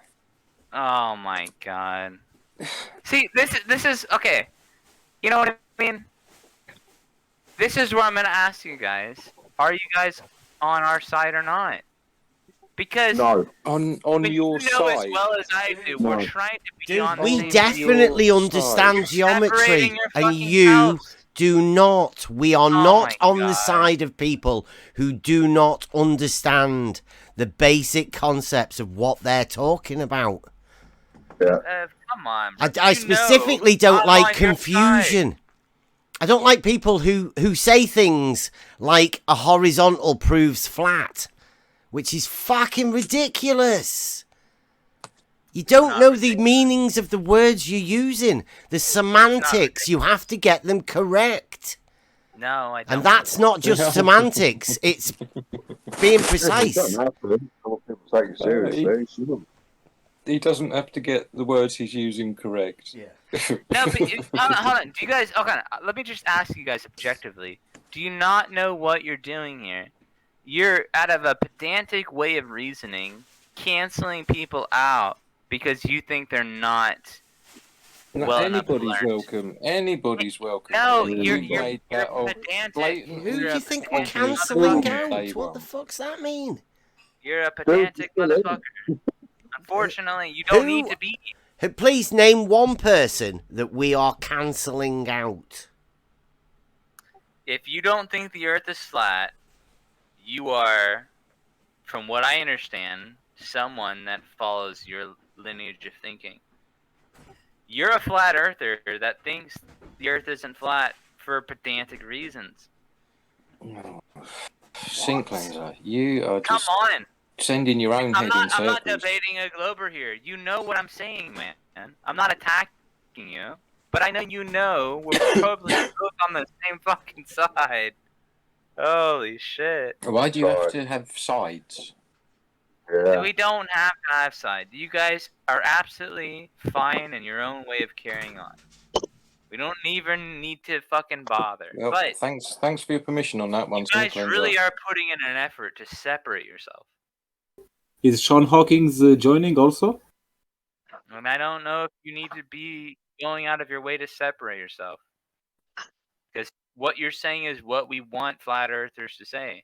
Oh my god. See, this is okay. You know what I mean? This is where I'm gonna ask you guys: are you guys on our side or not? Because No. On I mean, your you know as side. well as I do, we're trying to be Dude, on the we same definitely your understand side. geometry, Separating your and fucking you house. do not. We are Oh not my on the God. side of people who do not understand the basic concepts of what they're talking about. Come on, bro. I specifically don't I'm like on your confusion. I don't like people who say things like a horizontal proves flat, which is fucking ridiculous. You don't know the meanings of the words you're using. The semantics, you have to get them correct. No, I don't. And that's not just semantics, it's being precise. You don't have to. People take it seriously. He doesn't have to get the words he's using correct. Yeah. No, but hold on. Do you guys? Okay, let me just ask you guys objectively. Do you not know what you're doing here? You're out of a pedantic way of reasoning, canceling people out because you think they're not. No, Well enough anybody's learned. welcome. Anybody's welcome. No, You you're made that of pedantic. blatant- Who do You're you a think we're pedantic cancelling motherfucker. out? What the fuck's that mean? You're a pedantic motherfucker. Unfortunately, you don't need to be. Please name one person that we are cancelling out. If you don't think the Earth is flat, you are, from what I understand, someone that follows your lineage of thinking. You're a flat earther that thinks the Earth isn't flat for pedantic reasons. Sincleanserr, you are Come just on. sending your own head in I'm circles. not debating a glober here. You know what I'm saying, man. I'm not attacking you. But I know you know we're probably both on the same fucking side. Holy shit. Why do you have to have sides? Yeah. We don't have to have sides. You guys are absolutely fine in your own way of carrying on. We don't even need to fucking bother. Well, but thanks for your permission on that one, you guys Sincleanserr. really are putting in an effort to separate yourself. Is Shawn Hawkins joining also? And I don't know if you need to be going out of your way to separate yourself. Because what you're saying is what we want flat earthers to say.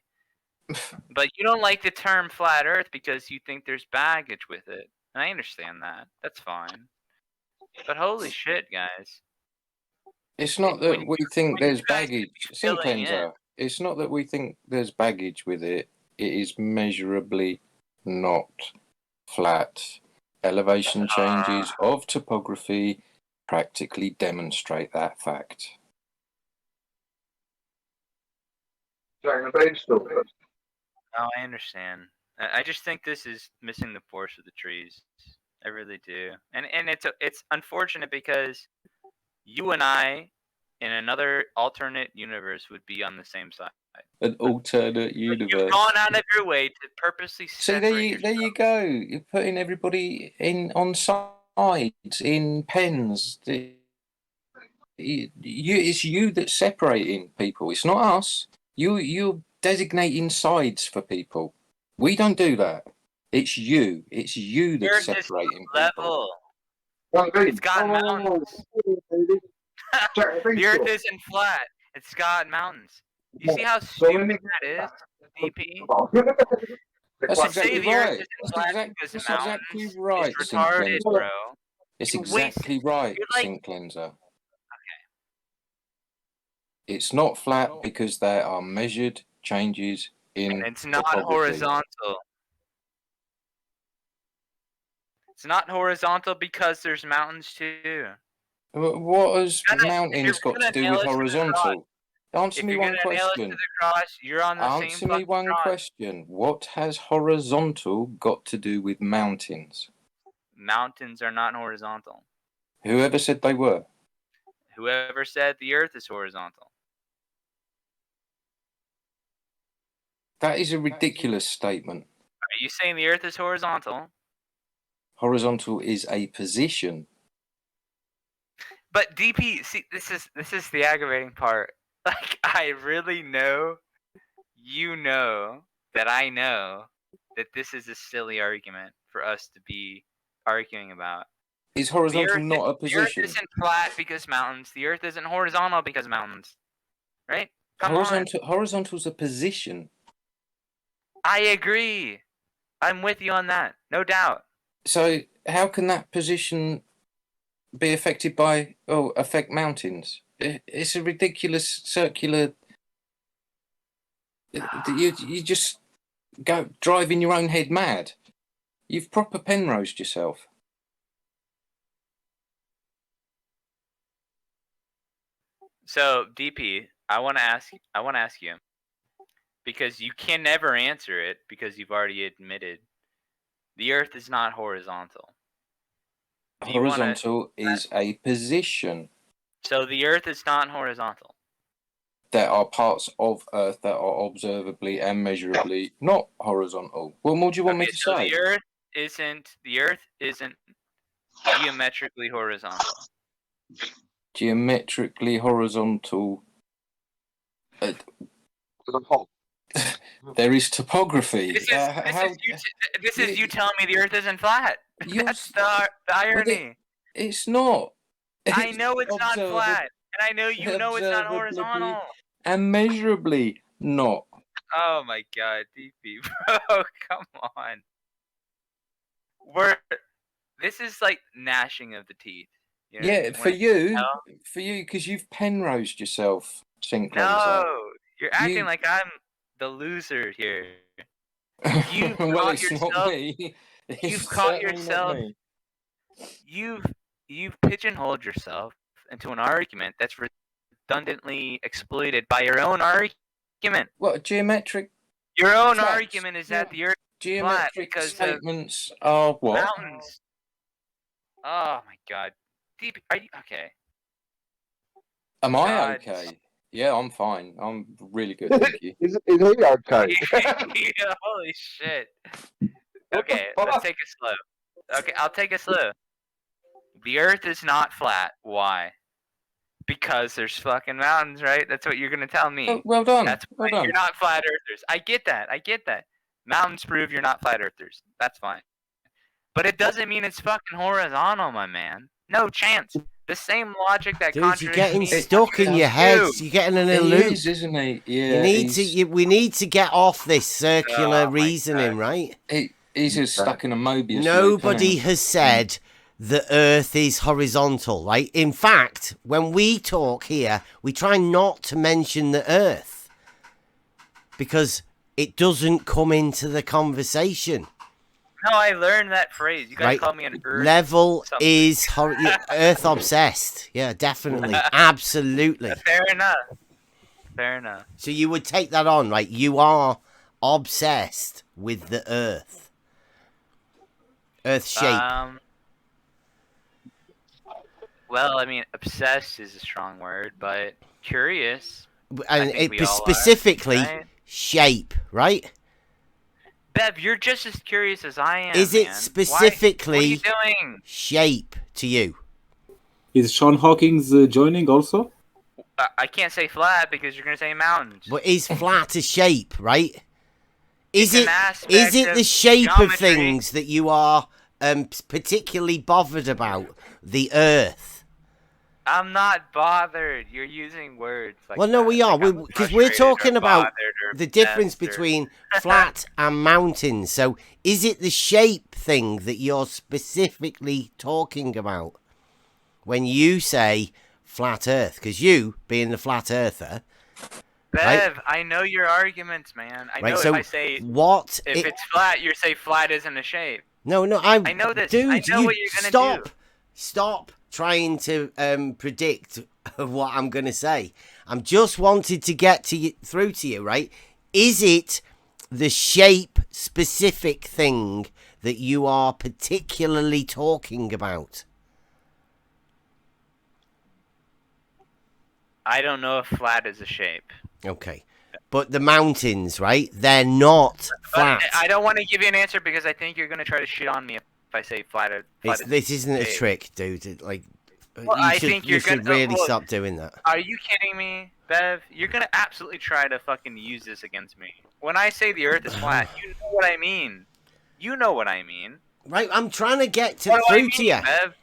But you don't like the term flat earth because you think there's baggage with it. And I understand that. That's fine. But holy shit, guys. It's not that we think there's you guys baggage. filling in. Sincleanserr, it's not that we think there's baggage with it. It is measurably not flat. Elevation changes of topography practically demonstrate that fact. Oh, I understand. I just think this is missing the forest of the trees. I really do. And it's unfortunate because you and I in another alternate universe would be on the same side. An alternate universe. You've gone out of your way to purposely See, separate there you go. You're putting everybody in on sides, in pens. It's you that's separating people. It's not us. You're designating sides for people. We don't do that. It's you. It's you that's separating people. It's got mountains. The Earth isn't flat. It's got mountains. You see how stupid that is, DP? That's exactly right. That's exactly right, It's retarded, Sincleanserr. bro. It's exactly right, Sincleanserr. Okay. It's not flat because there are measured changes in And it's not topography. horizontal. It's not horizontal because there's mountains too. What has mountains got to do with horizontal? Answer me one question. You're on the Answer me one question. What has horizontal got to do with mountains? Mountains are not horizontal. Whoever said they were? Whoever said the Earth is horizontal. That is a ridiculous statement. Are you saying the Earth is horizontal? Horizontal is a position. But DP, see, this is the aggravating part. Like, I really know, you know, that I know that this is a silly argument for us to be arguing about. Is horizontal not a position? The Earth isn't flat because mountains. The Earth isn't horizontal because mountains. Right? Horizontal's a position. I agree. I'm with you on that. No doubt. So how can that position be affected by affect mountains? It's a ridiculous circular. You just go driving your own head mad. You've proper Penrosed yourself. So DP, I want to ask you, because you can never answer it because you've already admitted the Earth is not horizontal. Do you wanna- Horizontal is a position. So the Earth is not horizontal. There are parts of Earth that are observably and measurably not horizontal. Well, what do you want me to so say? the Earth isn't geometrically horizontal. Geometrically horizontal. There is topography. This is you telling me the Earth isn't flat. That's the irony. It's not. I know it's not flat, and I know you know it's not horizontal. And measurably not. Oh my God, DP, bro, come on. This is like gnashing of the teeth. You know, Yeah, for you, because you've Penrosed yourself, Sinclainserr. No, you're acting like I'm the loser here. You've well, caught it's yourself. not me. You've caught yourself. You've pigeonholed yourself into an argument that's redundantly exploited by your own argument. What geometric? Your own argument is that the Earth is flat geometric because statements are what? Mountains. Oh my God, deep. Are you okay? Am I okay? Yeah, I'm fine. I'm really good, thank you. Is he okay? Yeah, holy shit. Okay, let's take it slow. Okay, I'll take it slow. The Earth is not flat. Why? Because there's fucking mountains, right? That's what you're gonna tell me. Oh, well done. That's why well done. You're not flat earthers. I get that. Mountains prove you're not flat earthers. That's fine. But it doesn't mean it's fucking horizontal, my man. No chance. The same logic that Dude, you're getting contradicts me stuck in your heads. You're getting in a loop. He is, isn't he? Yeah. We need to get off this circular reasoning, right? He's just stuck in a Mobius. Nobody has said the Earth is horizontal, right? In fact, when we talk here, we try not to mention the Earth because it doesn't come into the conversation. No, I learned that phrase. You guys call me an Earth. Level is Earth obsessed. Yeah, definitely. Absolutely. Fair enough. So you would take that on, right? You are obsessed with the Earth. Earth shape. Well, I mean, obsessed is a strong word, but curious. And it specifically shape, right? Bev, you're just as curious as I am. Is it specifically what are you doing? Shape to you? Is Shawn Hawkins joining also? I can't say flat because you're going to say mountains. But is flat a shape, right? Is it of the shape geometry. of things that you are particularly bothered about? The Earth. I'm not bothered. You're using words like well, no, that. we are. Because we're talking about the difference obsessed between flat and mountains. So is it the shape thing that you're specifically talking about when you say flat Earth? Because you, being the flat earther... Bev, right? I know your arguments, man. I know so if I say... If it's flat, you say flat isn't a shape. No, I know this. Dude, I know what you're going to do. Stop trying to predict what I'm going to say. I'm just wanted to get through to you, right? Is it the shape specific thing that you are particularly talking about? I don't know if flat is a shape. Okay. But the mountains, right? They're not flat. I don't want to give you an answer because I think you're going to try to shit on me if I say flat. This isn't a trick, dude. Like, you should really stop doing that. Are you kidding me, Bev? You're going to absolutely try to fucking use this against me. When I say the Earth is flat, you know what I mean. You know what I mean. Right, I'm trying to get through to you. Bev?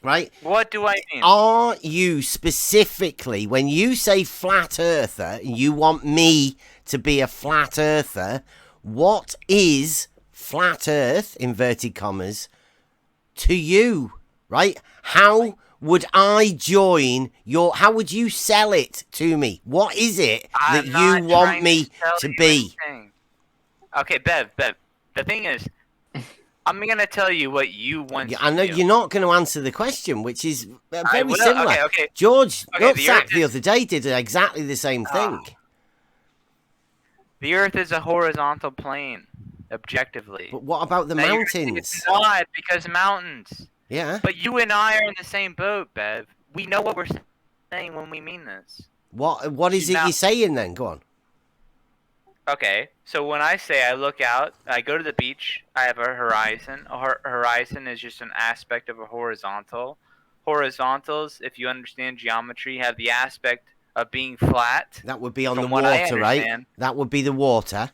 Right? What do I mean? Are you specifically, when you say flat earther, you want me to be a flat earther, what is flat earth, inverted commas, to you? Right? How would I join your... How would you sell it to me? What is it that I'm you not want trying me tell to you be? anything. Okay, Bev. The thing is, I'm gonna tell you what you want Yeah, to I know do. you're not going to answer the question, which is I very will. similar. Okay. George Okay, the Nutsack Earth the is- other day did exactly the same thing. The Earth is a horizontal plane, objectively. But what about the Now, you're gonna say mountains? it's not because mountains. Yeah. But you and I are in the same boat, Bev. We know what we're saying when we mean this. What is it Now- you're saying then? Go on. Okay, so when I say I look out, I go to the beach, I have a horizon. A horizon is just an aspect of a horizontal. Horizontals, if you understand geometry, have the aspect of being flat. That would be on the From what I water, right? understand. That would be the water.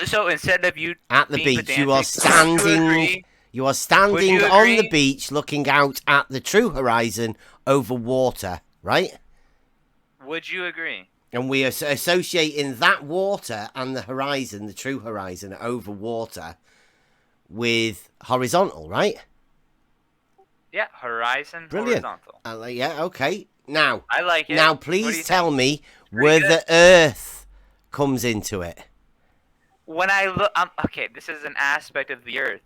So instead of you At the being beach, you are pedantic, would you standing. agree? You are standing you on the agree? beach, looking out at the true horizon over water, right? Would you agree? And we are associating that water and the horizon, the true horizon over water, with horizontal, right? Yeah, horizon, Brilliant. horizontal. Yeah, okay. Now, I like it. now, What do please you tell think? me Pretty where good. the Earth comes into it. When I look, okay, this is an aspect of the Earth.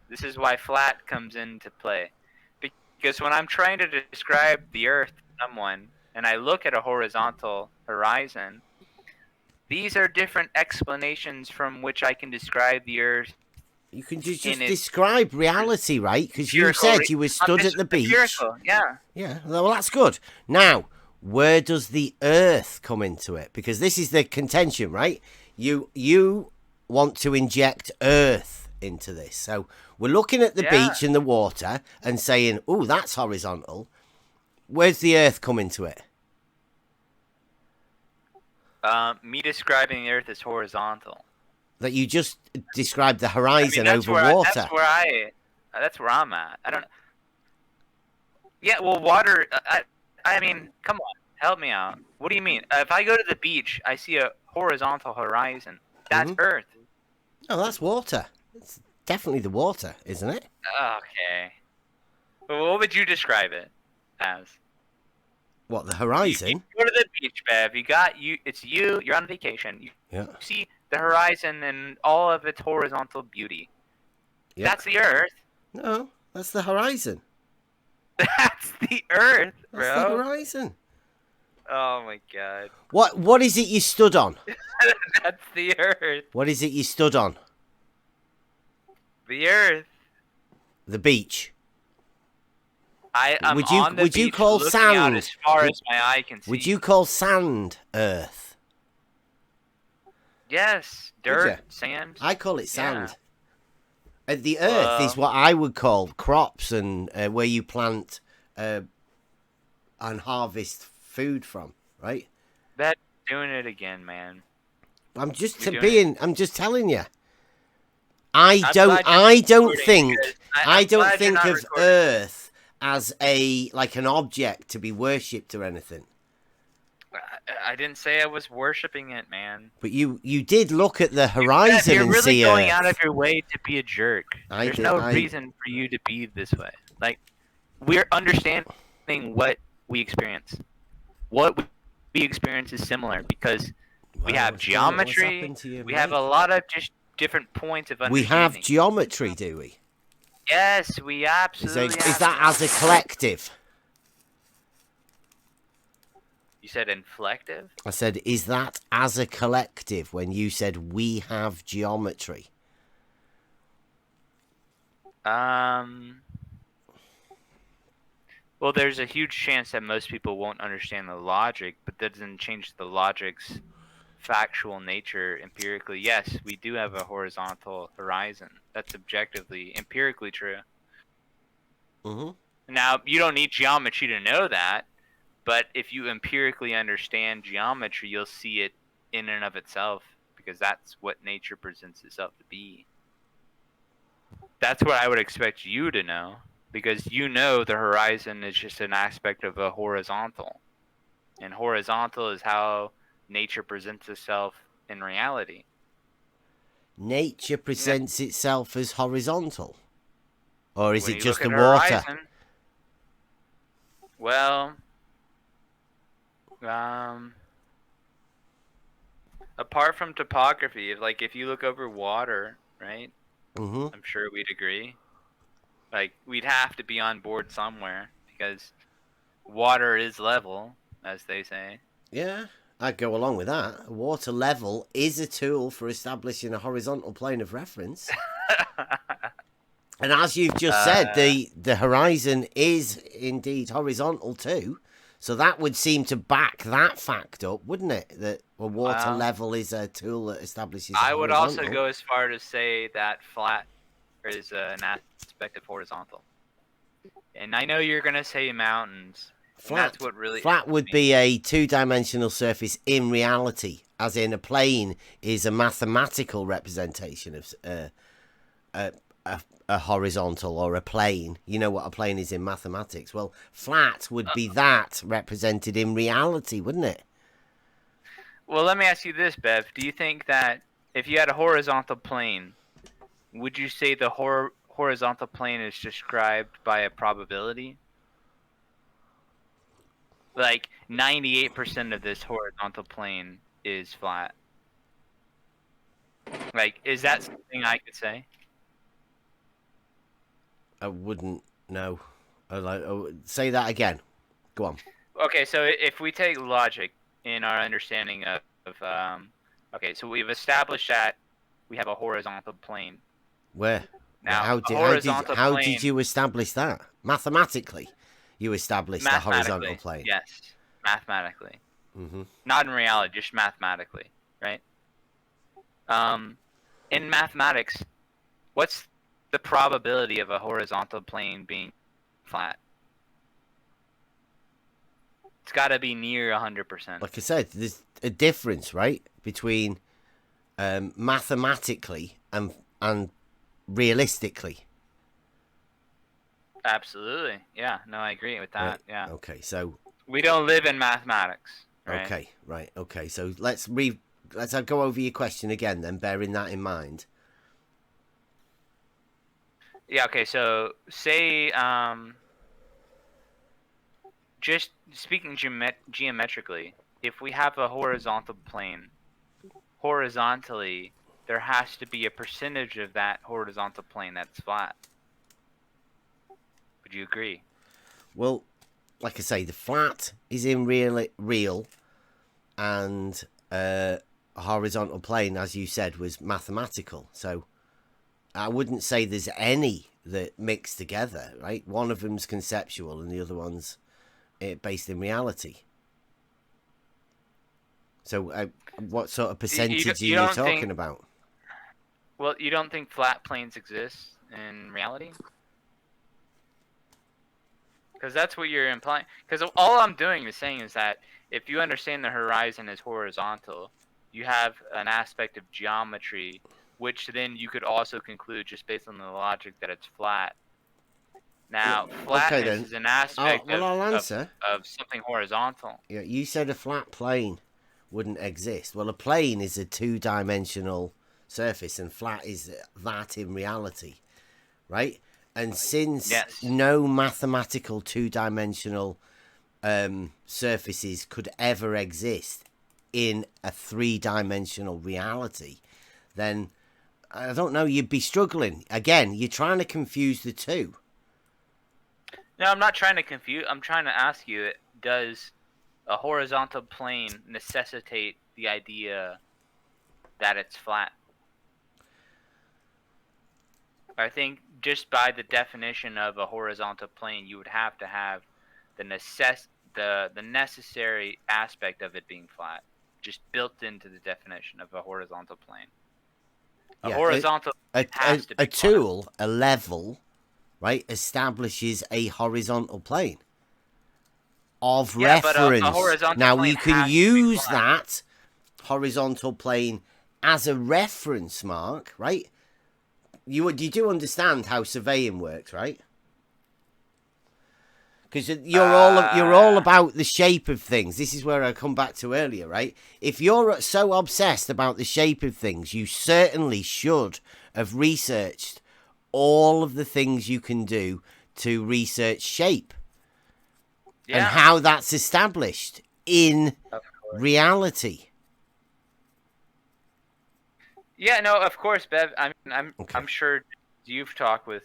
This is why flat comes into play. Because when I'm trying to describe the Earth to someone, and I look at a horizontal horizon, these are different explanations from which I can describe the Earth. You can just in its describe reality, right? Because you empirical said you were stood at the beach. empirical, yeah. Yeah, well, that's good. Now, where does the Earth come into it? Because this is the contention, right? You want to inject Earth into this. So we're looking at the Yeah. beach and the water and saying, oh, that's horizontal. Where's the Earth come into it? Me describing the Earth as horizontal. That you just described the I mean, horizon that's over where water. that's where I'm at. I don't. Yeah, well, water. I mean, come on, help me out. What do you mean? If I go to the beach, I see a horizontal horizon. That's Mhm. Earth. Oh, that's water. It's definitely the water, isn't it? Okay. Well, what would you describe it as? What, the You horizon? go to the beach, Bev. It's you. You're on vacation. You Yeah. see the horizon and all of its horizontal beauty. Yeah. That's the Earth. No, that's the horizon. That's the Earth, That's the bro. horizon. Oh my God. What is it you stood on? That's the Earth. What is it you stood on? The Earth. The beach. I'm Would you- on the would you beach call looking out sand- as far would- as my eye can see. Would you call sand Earth? Yes, Would dirt, ya? sand. I call it Yeah. sand. The Earth is what I would call crops and where you plant and harvest food from, right? That doing it again, man. I'm just You're doing I'm just telling you. I I'm don't glad you're I don't recording think because I I'm don't glad you're think not of recording. Earth as like an object to be worshipped or anything. I didn't say I was worshiping it, man. But you did look at the horizon You're and really see going Earth. out of your way to be a jerk. I There's did- no I- reason for you to be this way. Like, we're understanding what we experience. What we experience is similar because we Wow, have what's geometry. happened to you, We have mate? a lot of just different points of We understanding. have geometry, do we? Yes, we absolutely Is have. that as a collective? You said inflective? I said, is that as a collective when you said we have geometry? Well, there's a huge chance that most people won't understand the logic, but that doesn't change the logic's factual nature empirically. Yes, we do have a horizontal horizon. That's objectively, empirically true. Mm-hmm. Now, you don't need geometry to know that, but if you empirically understand geometry, you'll see it in and of itself because that's what nature presents itself to be. That's what I would expect you to know because you know the horizon is just an aspect of a horizontal. And horizontal is how nature presents itself in reality. Nature presents itself as horizontal? Or is When it you just the look at water? horizon, Well, apart from topography, if you look over water, right? Mm-hmm. I'm sure we'd agree. Like, we'd have to be on board somewhere because water is level, as they say. Yeah, I'd go along with that. Water level is a tool for establishing a horizontal plane of reference. And as you've just said, the horizon is indeed horizontal too. So that would seem to back that fact up, wouldn't it? That a water level is a tool that establishes a I would horizontal. also go as far to say that flat is an aspect of horizontal. And I know you're going to say mountains. Flat, that's what really flat would be a two-dimensional surface in reality, as in a plane is a mathematical representation of a horizontal or a plane. You know what a plane is in mathematics. Well, flat would be that represented in reality, wouldn't it? Well, let me ask you this, Bev. Do you think that if you had a horizontal plane, would you say the horizontal plane is described by a probability? Like 98% of this horizontal plane is flat. Like, is that something I could say? I wouldn't know. Say that again. Go on. Okay, so if we take logic in our understanding of okay, so we've established that we have a horizontal plane. Where? Now, how did you establish that? Mathematically, you established the horizontal plane. Yes, mathematically. Mm-hmm. Not in reality, just mathematically, right? In mathematics, what's the probability of a horizontal plane being flat? It's got to be near 100%. Like I said, there's a difference, right, between mathematically and realistically. Absolutely. Yeah. No, I agree with that. Right. Yeah. Okay. So we don't live in mathematics. Right? Okay. Right. Okay. So let's go over your question again, then, bearing that in mind. Yeah. Okay. So say, just speaking geometrically, if we have a horizontal plane, horizontally, there has to be a percentage of that horizontal plane that's flat. Would you agree? Well, like I say, the flat is in real, and a horizontal plane, as you said, was mathematical. So I wouldn't say there's any that mix together, right? One of them's conceptual and the other one's based in reality. So what sort of percentage are you talking about? Well, you don't think flat planes exist in reality? Because that's what you're implying. Because all I'm doing is saying is that if you understand the horizon is horizontal, you have an aspect of geometry, which then you could also conclude just based on the logic that it's flat. Now, flatness is an aspect of something horizontal. Yeah, you said a flat plane wouldn't exist. Well, a plane is a two-dimensional surface, and flat is that in reality, right? And since no mathematical two-dimensional surfaces could ever exist in a three-dimensional reality, then I don't know, you'd be struggling. Again, you're trying to confuse the two. No, I'm not trying to confuse. I'm trying to ask you, does a horizontal plane necessitate the idea that it's flat? I think just by the definition of a horizontal plane, you would have to have the necessary aspect of it being flat, just built into the definition of a horizontal plane. A horizontal has to be a tool, a level, right, establishes a horizontal plane of reference. But a horizontal now plane you can use that horizontal plane as a reference mark, right? You do understand how surveying works, right? Because you're all about the shape of things. This is where I come back to earlier, right? If you're so obsessed about the shape of things, you certainly should have researched all of the things you can do to research shape. Yeah. and how that's established in reality. Yeah, no, of course, Bev. I mean, Okay. I'm sure you've talked with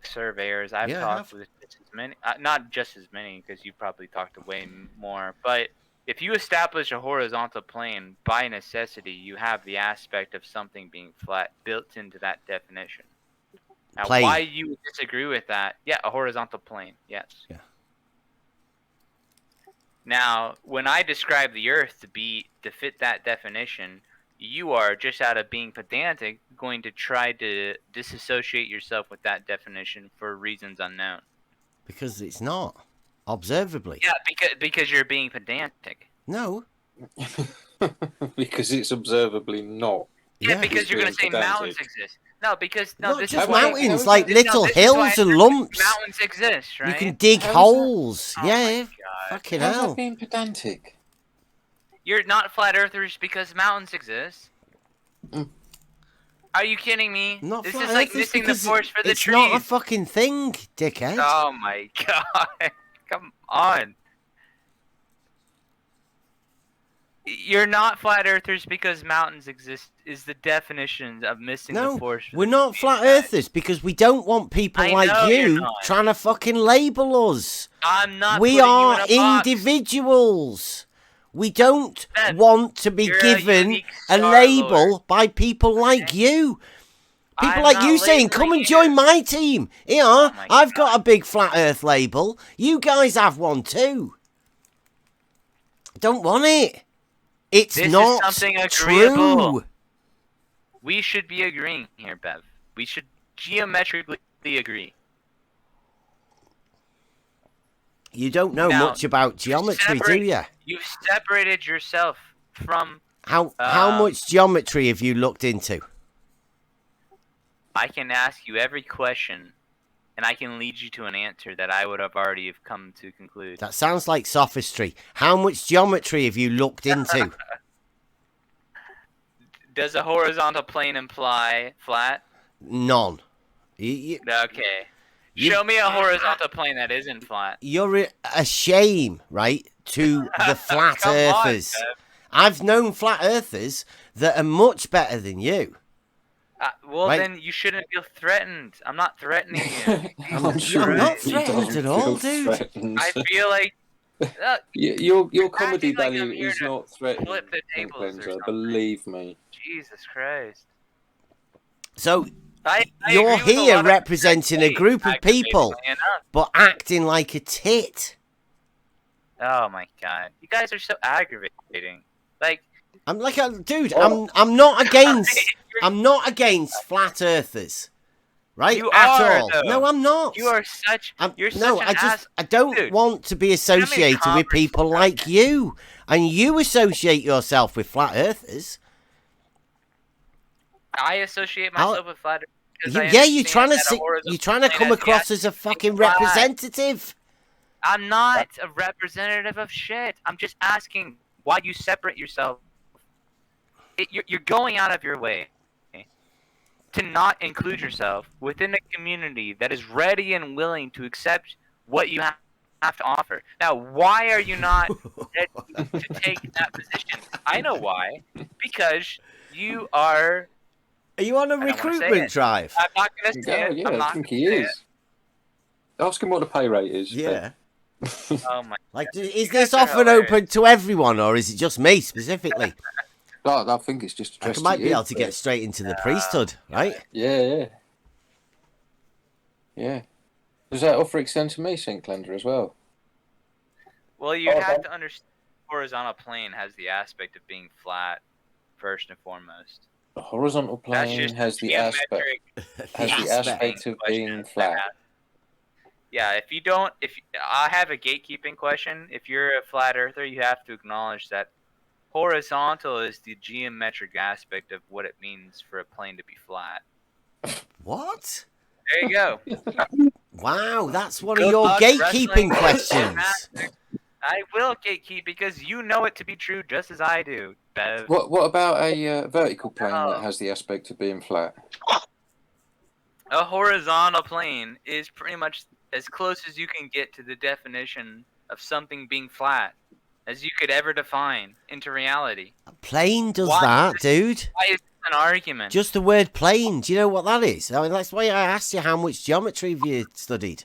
surveyors. I've Yeah, I talked have. with just as many, not just as many, because you probably talked to way more. But if you establish a horizontal plane, by necessity, you have the aspect of something being flat built into that definition. Now, Plane. why you would disagree with that? Yeah, a horizontal plane. Yes. Yeah. Now, when I describe the Earth to fit that definition, you are, just out of being pedantic, going to try to disassociate yourself with that definition for reasons unknown. Because it's not. Observably. Yeah, because you're being pedantic. No. Because it's observably not. Yeah, Yeah. because you're going to say Pedantic. mountains exist. No, because no, Not this just is why mountains, no, like no, little this is why hills and I- lumps. Mountains exist, right? You can dig How is that- holes. Oh my Yeah. God. Fucking How's hell. that being pedantic? You're not flat earthers because mountains exist. Mm. Are you kidding me? Not This flat is like earthers missing the because forest for the it's trees. not a fucking thing, dickhead. Oh my God. Come on. You're not flat earthers because mountains exist is the definition of missing the No, forest. for we're the not trees, flat guys. earthers because we don't want people I like know you're you not. trying to fucking label us. I'm not We putting are you in a box. individuals. We don't Ben, want to be you're a given unique a Star label Lord. by people like you. People I'm like not you saying, labeling come and you. join my team. Here, my I've got a big flat earth label. You guys have one too. Don't want it. It's This is not something agreeable. true. We should be agreeing here, Bev. We should geometrically agree. You don't know Now, much about geometry, do separate- you? You've separated yourself from. How Um, much geometry have you looked into? I can ask you every question, and I can lead you to an answer that I would have already have come to conclude. That sounds like sophistry. How much geometry have you looked into? Does a horizontal plane imply flat? None. Okay. You- Show me a horizontal plane that isn't flat. You're a shame, right, to the flat Come on, earthers. Bev. I've known flat earthers that are much better than you. Well, Right. then you shouldn't feel threatened. I'm not threatening you. I'm sure not he threatened doesn't at all, feel dude. threatened. I feel like Your comedy acting like I'm value here is to not threatening, flip the tables or Sincleanserr, something. believe me. Jesus Christ. So I you're agree with a here lot of representing a things, group of people, aggravatingly enough. but acting like a tit. Oh my God, you guys are so aggravating. Like, I'm like, dude, Oh. I'm not against flat earthers, right? You At are, all. though. No, I'm not. you are such. You're such no, an I just ass. I don't Dude, want to be associated with conference people call, like you, and you associate yourself with flat earthers. I associate myself with flat. because I Yeah, you're understand trying to that a horizontal you're trying to plane come has the across as a fucking representative. I'm not a representative of shit. I'm just asking why you separate yourself. You're going out of your way to not include yourself within a community that is ready and willing to accept what you have to offer. Now, why are you not ready to take that position? I know why. Because you are. Are you on a don't wanna say recruitment it. drive? I'm not going to say Yeah, it. yeah, I'm I not think gonna he say is. Ask him what the pay rate is. Yeah. it. Oh my. Like, is You this guys are offer hilarious. open to everyone, or is it just me specifically? I think it's just I addressed might to be you, able to but- get straight into the priesthood, right? Yeah. Does that offer extend to me, Sinclander, as well? Well, you'd Oh, have okay. to understand horizontal plane has the aspect of being flat, first and foremost. The horizontal That's plane just has the aspect geometric of being flat. Yeah, if I have a gatekeeping question. If you're a flat earther, you have to acknowledge that horizontal is the geometric aspect of what it means for a plane to be flat. What? There you go. Wow, that's one Good of your luck gatekeeping wrestling questions. I will gatekeep because you know it to be true just as I do, Bev. What about a vertical plane Oh. that has the aspect of being flat? A horizontal plane is pretty much as close as you can get to the definition of something being flat as you could ever define into reality. Plane does Why- that, dude. Why is this an argument? Just the word plane. Do you know what that is? I mean, that's why I asked you how much geometry have you studied.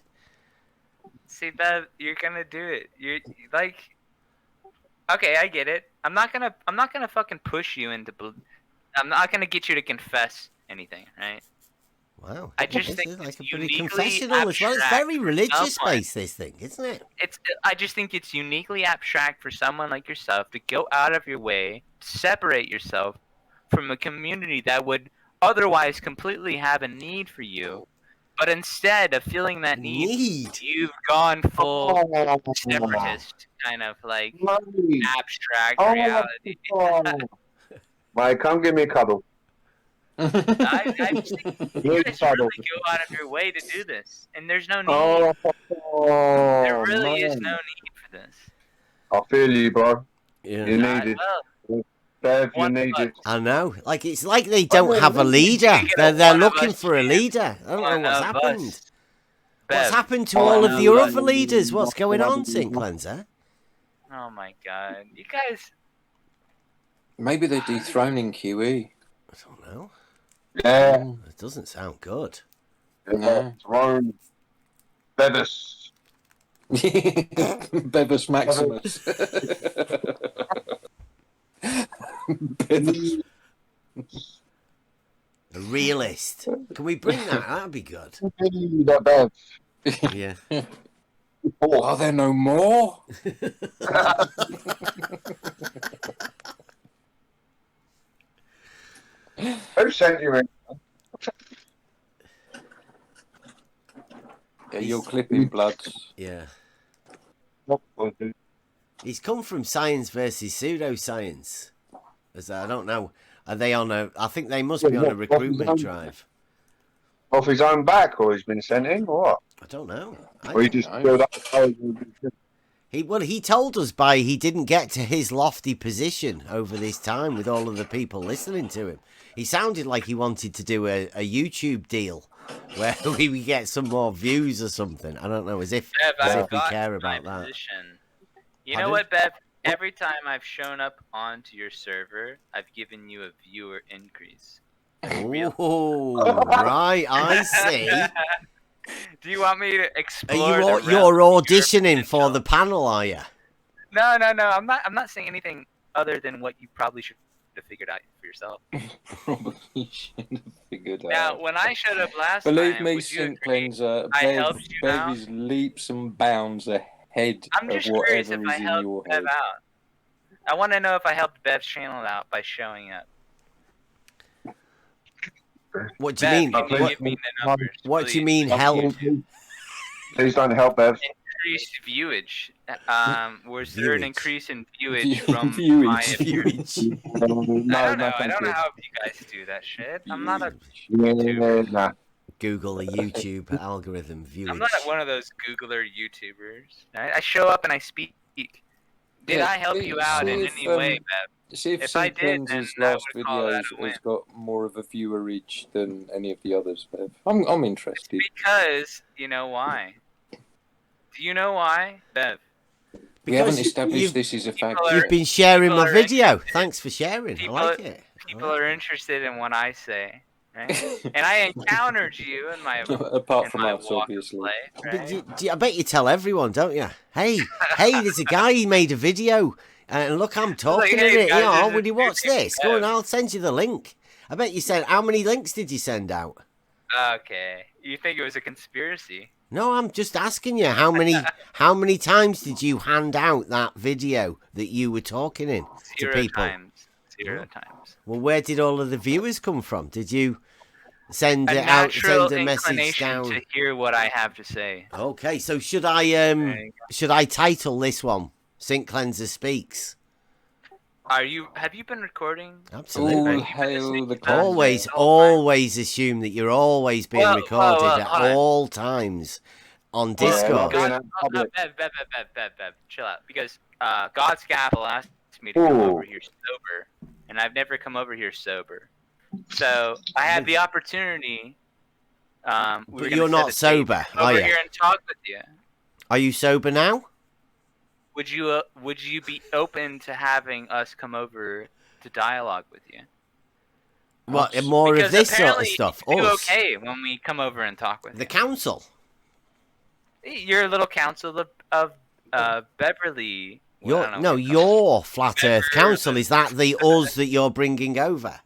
See, Bev, you're gonna do it. You're like, okay, I get it. I'm not gonna fucking push you into. I'm not gonna get you to confess anything, right? Wow. I just This think is like it's a pretty uniquely confessional as well. It's abstract very for religious someone. based, this thing, isn't it? I just think it's uniquely abstract for someone like yourself to go out of your way, separate yourself from a community that would otherwise completely have a need for you, but instead of feeling that need. You've gone full separatist, kind of like Money. abstract Oh, reality. Mate, come give me a cuddle. I just think you guys really go out of your way to do this, and there's no need. There really is no need for this. I feel you, bro. Yeah. You need it. Well, Bev, you one need of it. us. I know. Like, it's like they don't have a leader. They're looking for a leader. I don't know what's happened. What's happened to all of the other leaders? What's going on, Sincleanserr? Oh my god. You guys. Maybe they're dethroning QE. I don't know. Yeah. It doesn't sound good. No. Throne. Bevis. Bevis Maximus. Bevis. A realist. Can we bring that? That'd be good. That Bev. Yeah. Are there no more? Who sent you in? Yeah, you're clipping bloods. Yeah. He's come from science versus pseudoscience. As I don't know. Are they on a? I think they must be on a recruitment drive. Off his own back, or he's been sent in, or what? I don't know. Or he just built up the He told us he didn't get to his lofty position over this time with all of the people listening to him. He sounded like he wanted to do a YouTube deal where we get some more views or something. I don't know, as if we care about that. Position. You know what, Bev? Every time I've shown up onto your server, I've given you a viewer increase. Oh, right, I see. Do you want me to explore? You're auditioning for the panel, are you? No. I'm not saying anything other than what you probably should have figured out for yourself. Probably should have figured out. Now, when I showed up last Believe time, me, would you agree Sincleanserr, I helped you Bev out? is leaps and bounds ahead I'm just of curious whatever if I is in helped your Bev head. out. I want to know if I helped Bev's channel out by showing up. What do you Bev, mean? can you give me the numbers, What do you please? mean help? Please don't help Bev. Increased viewage. Was there an Viewage. increase in viewage from Viewage. my Viewage. I don't know. I don't know how you guys do that shit. I'm not a YouTuber. Nah. Google a YouTube algorithm viewage. I'm not one of those Googler YouTubers. I show up and I speak. Did I help you out in any way, Bev? See if If I did, then Sincleanserr's I last would call that videos a win. has got more of a viewer reach than any of the others, Bev. I'm interested. Because you know why? Do you know why, Bev? We haven't Because established you've- this is a fact. People are- You've been sharing people my are video. interested. Thanks for sharing. I like it. People are interested in what I say, right? And I encountered you in my Apart in from my us, walk obviously. of life, But right? I bet you tell everyone, don't you? Hey, there's a guy, he made a video. And look, I'm talking hey, in it. guys, You know, there's would you a watch dude named this? Go on, Bev. I'll send you the link. I bet you said, how many links did you send out? Okay, you think it was a conspiracy? No, I'm just asking you, how many times did you hand out that video that you were talking in to Zero people? times. Zero times. Well, where did all of the viewers come from? Did you send A it out, natural send a message inclination down? to hear what I have to say. Okay, so should There you I title this one Sincleanserr Speaks? Have you been recording? Absolutely. All hail the Always assume that you're always being Well, recorded hold at on. all times on Yeah, Discord. yeah. public. Bev, chill out. Because God's Gavel asked me to come Ooh. over here sober, and I've never come over here sober. So I had the opportunity We were But gonna you're set not a date sober, to come are over you? here and talk with you. Are you sober now? Would you be open to having us come over to dialogue with you? What, more of Because this sort of apparently stuff? you do Us? okay when we come over and talk with The you. council? You're a little council of Beverly. Well, I don't know what you're Your Flat Earth Beverly. Council. Is that the us that you're bringing over?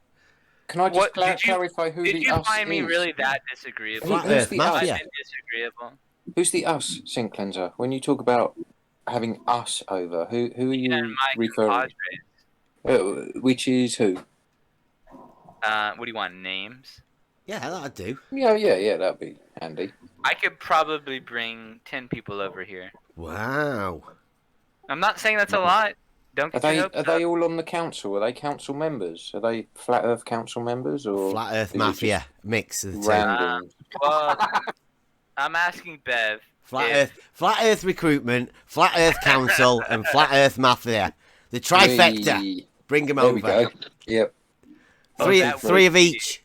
Can I just What did you clarify who did the you us find me is? really that disagreeable? Flat who's Earth the Mafia. I've been disagreeable. Who's the us, Sincleanserr? When you talk about having us over, who are Yeah, you and my referring? compadres. Which is who? What do you want? Names? Yeah, that'd do. Yeah, that'd be handy. I could probably bring 10 people over here. Wow. I'm not saying that's a lot. Don't Are get your they hopes are up. they all on the council? Are they council members? Are they Flat Earth Council members or Flat Earth is it Mafia just mix of the two. random? Well, I'm asking Bev. Flat Earth Recruitment, Flat Earth Council, and Flat Earth Mafia. The trifecta. Whee. Bring them There over. we go. Yep. Three of each.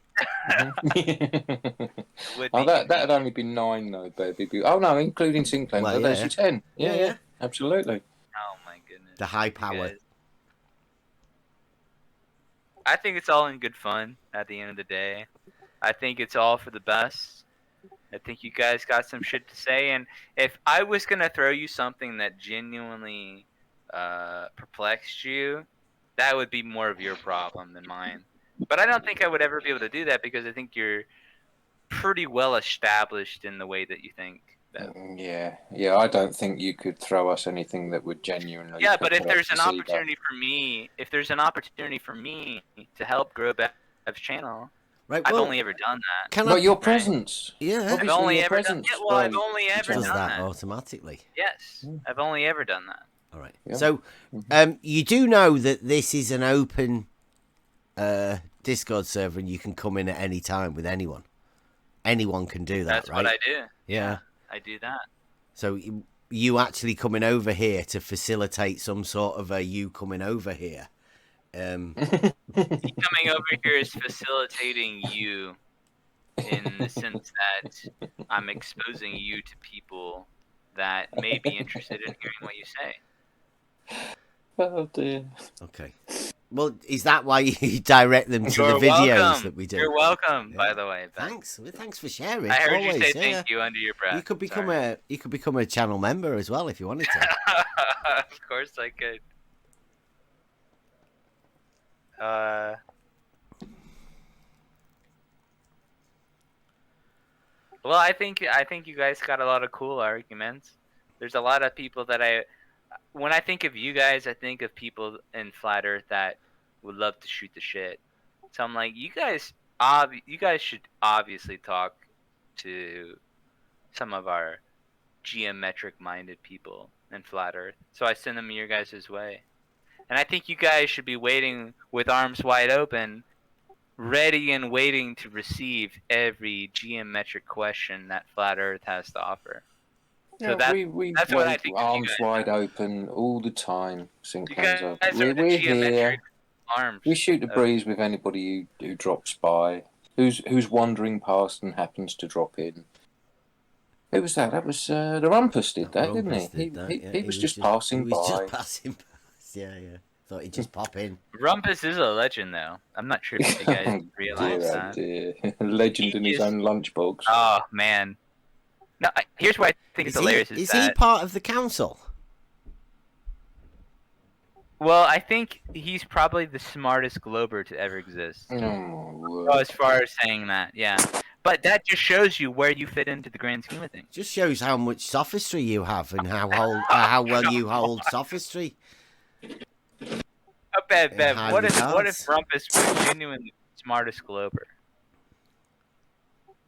That'd only be 9 though, baby. Oh no, including Sinclair. Well, There's yeah. your 10. Yeah. Yeah, absolutely. Oh my goodness. The high power. Guys. I think it's all in good fun at the end of the day. I think it's all for the best. I think you guys got some shit to say, and if I was gonna throw you something that genuinely perplexed you, that would be more of your problem than mine. But I don't think I would ever be able to do that because I think you're pretty well established in the way that you think. Yeah. I don't think you could throw us anything that would genuinely. Yeah, but if put us there's to an see opportunity for me, to help grow Bev's channel, Right, I've well, only ever done that. can But I... your presence. Yeah. I've Obviously, only your ever done. presence. Yeah, well, I've by only ever Does done that that. automatically. Yes, I've only ever done that. All right. Yeah. So, you do know that this is an open Discord server, and you can come in at any time with anyone. Anyone can do that, That's right? what I do. Yeah. I do that. So you actually coming over here to facilitate some sort of a you coming over here. Coming over here is facilitating you in the sense that I'm exposing you to people that may be interested in hearing what you say. Oh dear. Okay. Well, is that why you direct them to You're the videos welcome. that we do? You're welcome, Yeah. by the way. Ben. Thanks. Well, thanks for sharing. I heard Always, you say yeah. thank you under your breath. You could become Sorry. a channel member as well if you wanted to. Of course I could. Well, I think you guys got a lot of cool arguments. There's a lot of people that when I think of you guys, I think of people in Flat Earth that would love to shoot the shit. So I'm like, you guys should obviously talk to some of our geometric-minded people in Flat Earth. So I send them your guys' way. And I think you guys should be waiting with arms wide open, ready and waiting to receive every geometric question that Flat Earth has to offer. So we that's what I wait think of you arms guys. wide open all the time, You Sinclair's. guys are the We're here. geometric arms. We shoot the of- breeze with anybody who drops by, who's wandering past and happens to drop in. Who was that? That was the Rumpus did that, didn't Rumpus he? did that, He, yeah. he was just passing He was by. just passing past. Yeah. Thought he'd just pop in. Rumpus is a legend, though. I'm not sure if you guys realize Dear, that. dear. Legend in his own lunchbox. Oh man. No, here's what I think is hilarious. Is he part of the council? Well, I think he's probably the smartest glober to ever exist. Oh, As far as saying that, yeah. But that just shows you where you fit into the grand scheme of things. Just shows how much sophistry you have and how well you hold sophistry. Oh, Bev, high what if regards. Rumpus was genuinely the smartest glober?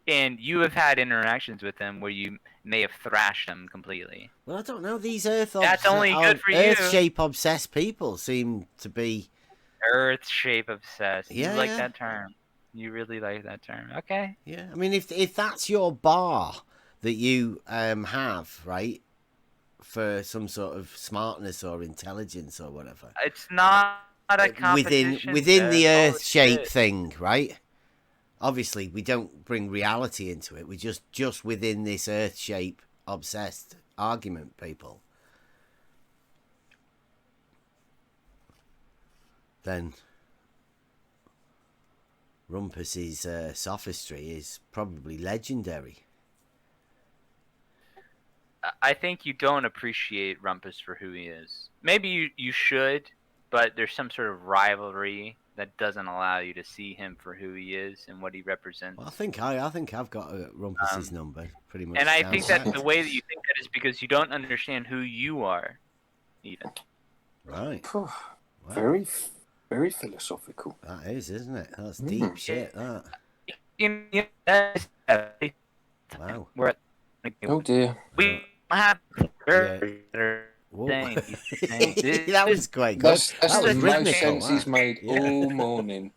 And you have had interactions with him where you may have thrashed him completely. Well, I don't know. These That's only good for you. Earth-shape obsessed people seem to be. Earth shape obsessed. Yeah, You like yeah. that term. You really like that term. Okay. Yeah, I mean, if that's your bar that you have, right, for some sort of smartness or intelligence or whatever, It's not a competition. within the Bev. Earth shape Holy thing, right? Obviously, we don't bring reality into it. We're just within this earth shape obsessed argument, people. Then Rumpus's sophistry is probably legendary. I think you don't appreciate Rumpus for who he is. Maybe you should, but there's some sort of rivalry that doesn't allow you to see him for who he is and what he represents. Well, I think I've got Rumpus's number pretty much. And I down think pat. that the way that you think that is because you don't understand who you are, even. Right. Phew. Very, very philosophical. That is, isn't it? That's deep shit. That. Wow. We're at, Oh dear. we have Whoa. thing. That was quite good. That's That the was most rhythmical. sense he's That. made Yeah. all morning.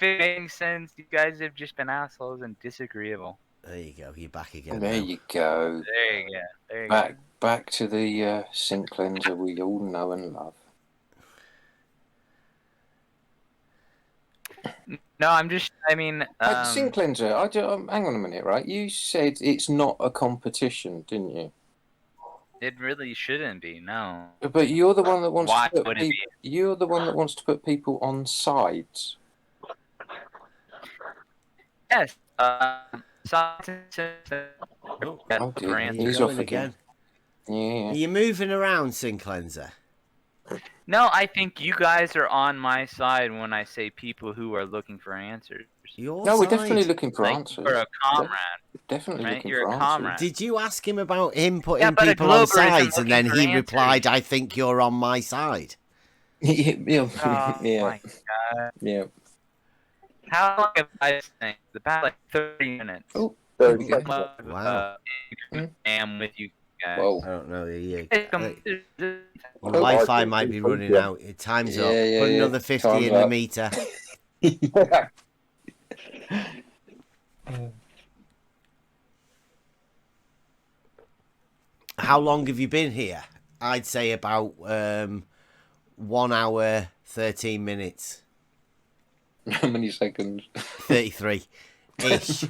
Making sense. You guys have just been assholes and disagreeable. There you go. You're back again. There now. you go. There you go. There you Back to the Sincleanserr we all know and love. go. No, I'm just. I mean, Sincleanserr, hang on a minute, right? You said it's not a competition, didn't you? it really shouldn't be. No. But you're the one that wants Why to put would it people. You're the one that wants to put people on sides. Yes. Science. Oh dear, You're he's going off again. Are Yeah. you moving around, Sincleanserr? No, I think you guys are on my side when I say people who are looking for answers. Your No, we're side. definitely looking for Like, answers. for a comrade. Definitely right? looking You're for a answers. comrade. Did you ask him about him putting Yeah, but a people on Glober isn't sides, and then looking for he answers. replied, "I think you're on my side." yeah. Oh yeah. my god. Yeah. How long have I been saying? The past like 30 minutes. Oh, Very we go. good. Wow. Am with you guys. Whoa. I don't know. Hey, The Oh, Wi-Fi I might be think- running yeah. out. Time's up. Yeah, Put yeah. another 50 Time's in the up. meter. How long have you been here? I'd say about 1 hour, 13 minutes. How many seconds? 33-ish.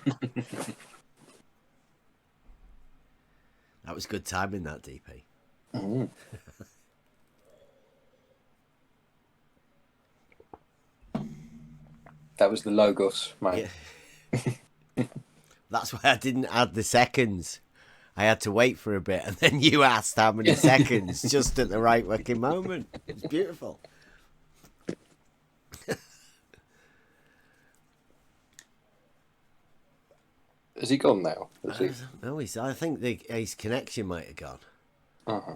That was good timing, that, DP. Mm. That was the Logos, mate. Yeah. That's why I didn't add the seconds. I had to wait for a bit, and then you asked how many seconds just at the right fucking moment. It's beautiful. Has he gone now? Has he? No, I think his connection might have gone. Uh-huh.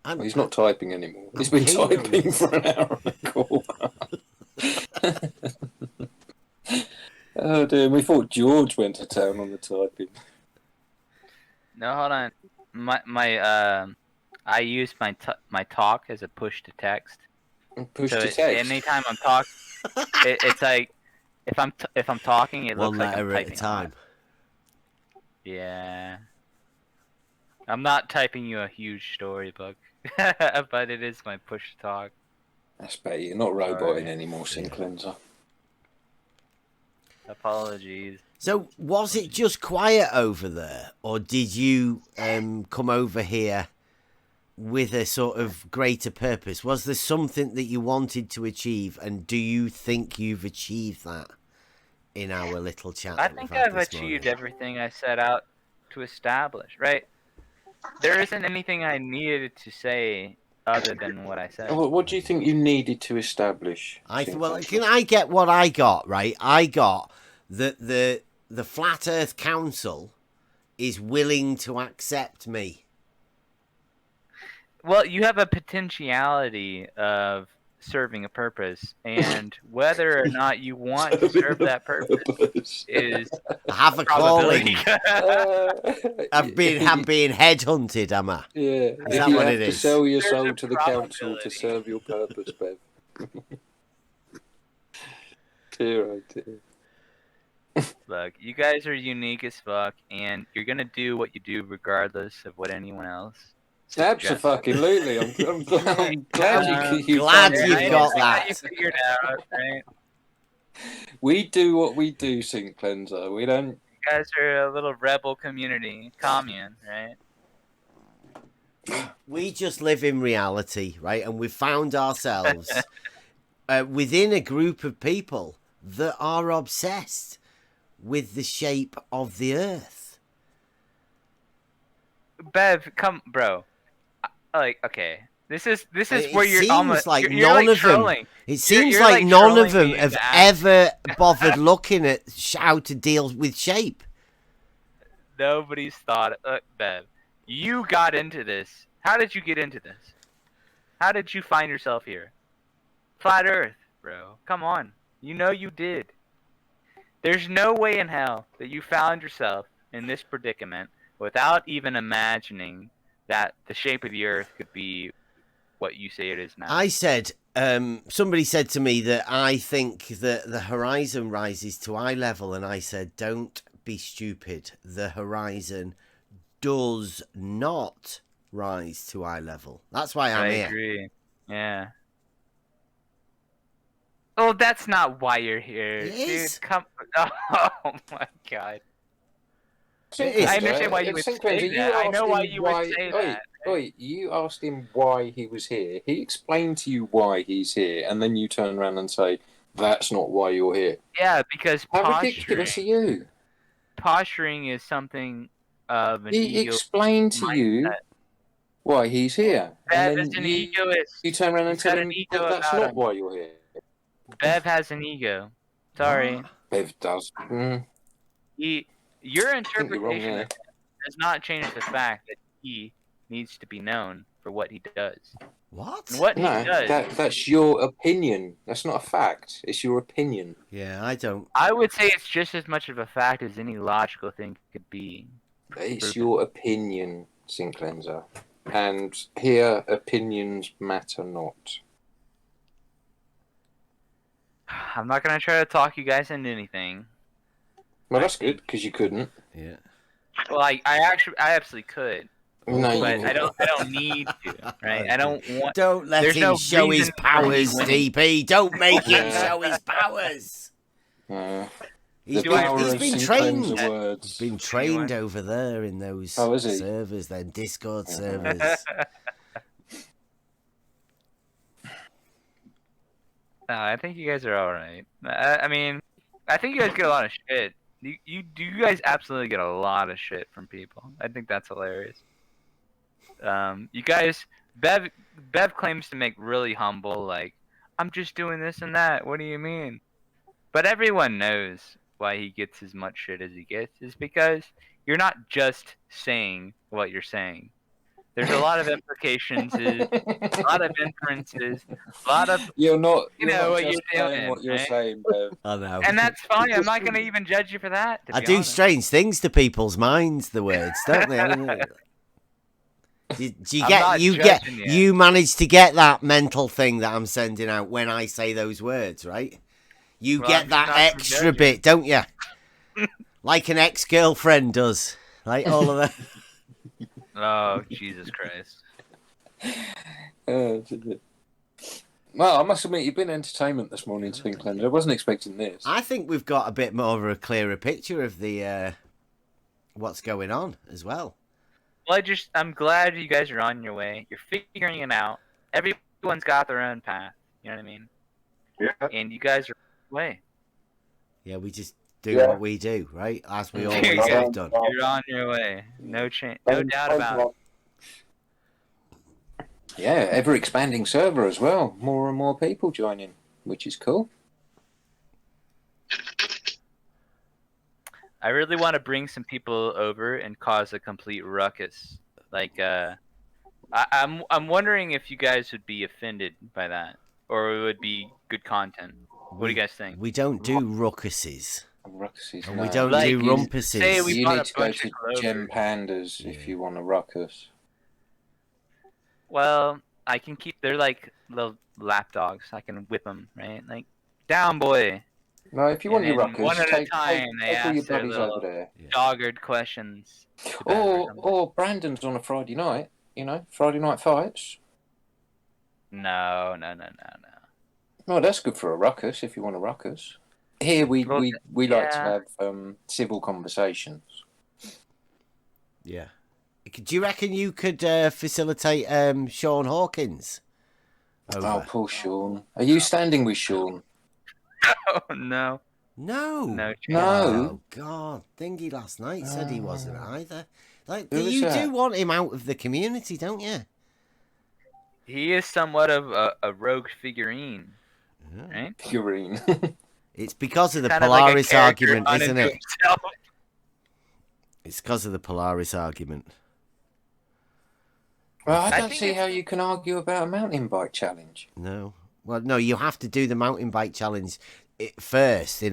I'm- Well, he's not typing anymore. He's I'm been keen on typing this. for an hour and a quarter. Oh dear, we thought George went to town on the typing. No, hold on. I use my talk as a push to text. Push So to text. anytime I'm talking, it's like if I'm talking, it One looks like I'm letter at a typing. time. Yeah. I'm not typing you a huge storybook, but it is my push to talk. That's better. You're not roboting Sorry. anymore, Sincleanserr. Apologies. So, was it just quiet over there, or did you come over here with a sort of greater purpose? Was there something that you wanted to achieve, and do you think you've achieved that in our little chat? I that think we've had I've this achieved morning? everything I set out to establish, right? There isn't anything I needed to say other than what I said. What do you think you needed to establish? Well, Sincleanserr? can I get what I got, right? I got that the Flat Earth Council is willing to accept me. Well, you have a potentiality of serving a purpose, and whether or not you want to serve that purpose is I have a probability. calling. I'm being headhunted, am I? Yeah, Is if that you what have it to is? sell your There's soul a to the council to probability. serve your purpose, Bev. Dear, oh dear. Look, you guys are unique as fuck, and you're gonna do what you do regardless of what anyone else suggests. Absolutely. I'm glad you Glad found you've it. got Right? that. You figured out, right? We do what we do, Sincleanserr. We don't. You guys are a little rebel community, commune, right? We just live in reality, right? And we've found ourselves within a group of people that are obsessed with the shape of the earth. Bev, come, bro. Like, okay, this is It where you're seems almost like you're none like of trolling. them. It seems You're like none of trolling them me have into ever bothered looking at how to deal with shape. Nobody's thought. Bev, you got into this. How did you get into this? How did you find yourself here? Flat Earth, bro. Come on. You know you did. There's no way in hell that you found yourself in this predicament without even imagining that the shape of the Earth could be what you say it is now. I said, somebody said to me that I think that the horizon rises to eye level, and I said, don't be stupid. The horizon does not rise to eye level. That's why I'm I here. agree. Yeah. Oh, that's not why you're here, It dude. is. Come. Oh my god. It I is. understand why you would Sincleanserr, say you that. I know asked why him you would say that. Oi, you asked him why he was here. He explained to you why he's here, and then you turn around and say, "That's not why you're here." Yeah, because How ridiculous are you? posturing is something of an He ego. explained to you mindset. why he's here, Bev and is then an you egoist. turn around and He's tell got him an ego that that's about not him. why you're here. Bev has an ego. Sorry. Bev does. Your think you're wrong interpretation there. of him does not change the fact that he needs to be known for what he does. What? And what he No, does, that's your opinion. That's not a fact. It's your opinion. Yeah, I don't. I would say it's just as much of a fact as any logical thing could be. It's your opinion, Sincleanserr. And here, opinions matter not. I'm not gonna try to talk you guys into anything. Well, that's good, because you couldn't. Yeah. Well, I absolutely could, No, but you I don't need to, right? I don't want. Don't let There's him no show his reason for me powers, winning. DP. Don't make him Yeah. show his powers. He's the Do I power been, of he's been Sincleanserr trained. words. He's been trained over there in those Oh, is he? servers, then Discord servers. No, I think you guys are all right. I mean, I think you guys get a lot of shit. You guys absolutely get a lot of shit from people. I think that's hilarious. You guys, Bev claims to make really humble, like, I'm just doing this and that. What do you mean? But everyone knows why he gets as much shit as he gets is because you're not just saying what you're saying. There's a lot of implications, a lot of inferences, a lot of You're not what just you're saying doing, what you're right? saying, Bev. I know. And that's fine. I'm not gonna even judge you for that. To I be do honest. strange things to people's minds, the words, don't they? I mean, do you I'm get not you judging you. you manage to get that mental thing that I'm sending out when I say those words, right? You Well, get I'm that not extra judging. bit, don't you? Like an ex-girlfriend does. Like all of that. Oh, Jesus Christ. Well, I must admit, you've been entertainment this morning, Sincleanserr. I wasn't expecting this. I think we've got a bit more of a clearer picture of the what's going on as well. Well, I'm glad you guys are on your way. You're figuring it out. Everyone's got their own path. You know what I mean? Yeah. And you guys are on your way. Yeah, we just do Yeah. what we do, right? As we There always you go. have done. You're on your way. No doubt about it. Yeah, ever expanding server as well. More and more people joining, which is cool. I really want to bring some people over and cause a complete ruckus. Like, I'm wondering if you guys would be offended by that, or it would be good content. What do you guys think? We don't do ruckuses. Ruckuses, And no. we don't Like, do say rumpuses. we You bought need a to go bunch to of clovers. Gem Pandas if you want a ruckus. Well, I can keep. They're like little lap dogs. I can whip them, right? Like, down, boy. No, if you want And your then ruckus, one at a take time, they all your ask their buddies little over there. dogged questions. to Bev or something. Or Brandon's on a Friday night, Friday night fights. No. No, that's good for a ruckus if you want a ruckus. Here we Well, like to yeah. have civil conversations. Yeah. Do you reckon you could facilitate Shawn Hawkins? Oh, Over? poor Sean. Are you standing with Sean? Oh no. No. No. No. Oh God! Thingy last night said he wasn't either. Like, Who was you that? do want him out of the community, don't you? He is somewhat of a rogue figurine, right? Figurine. It's because of the Kind of like a Polaris character argument, unto isn't it? himself. It's because of the Polaris argument. Well, I I don't think see it's- how you can argue about a mountain bike challenge. No. Well, no. You have to do the mountain bike challenge first, to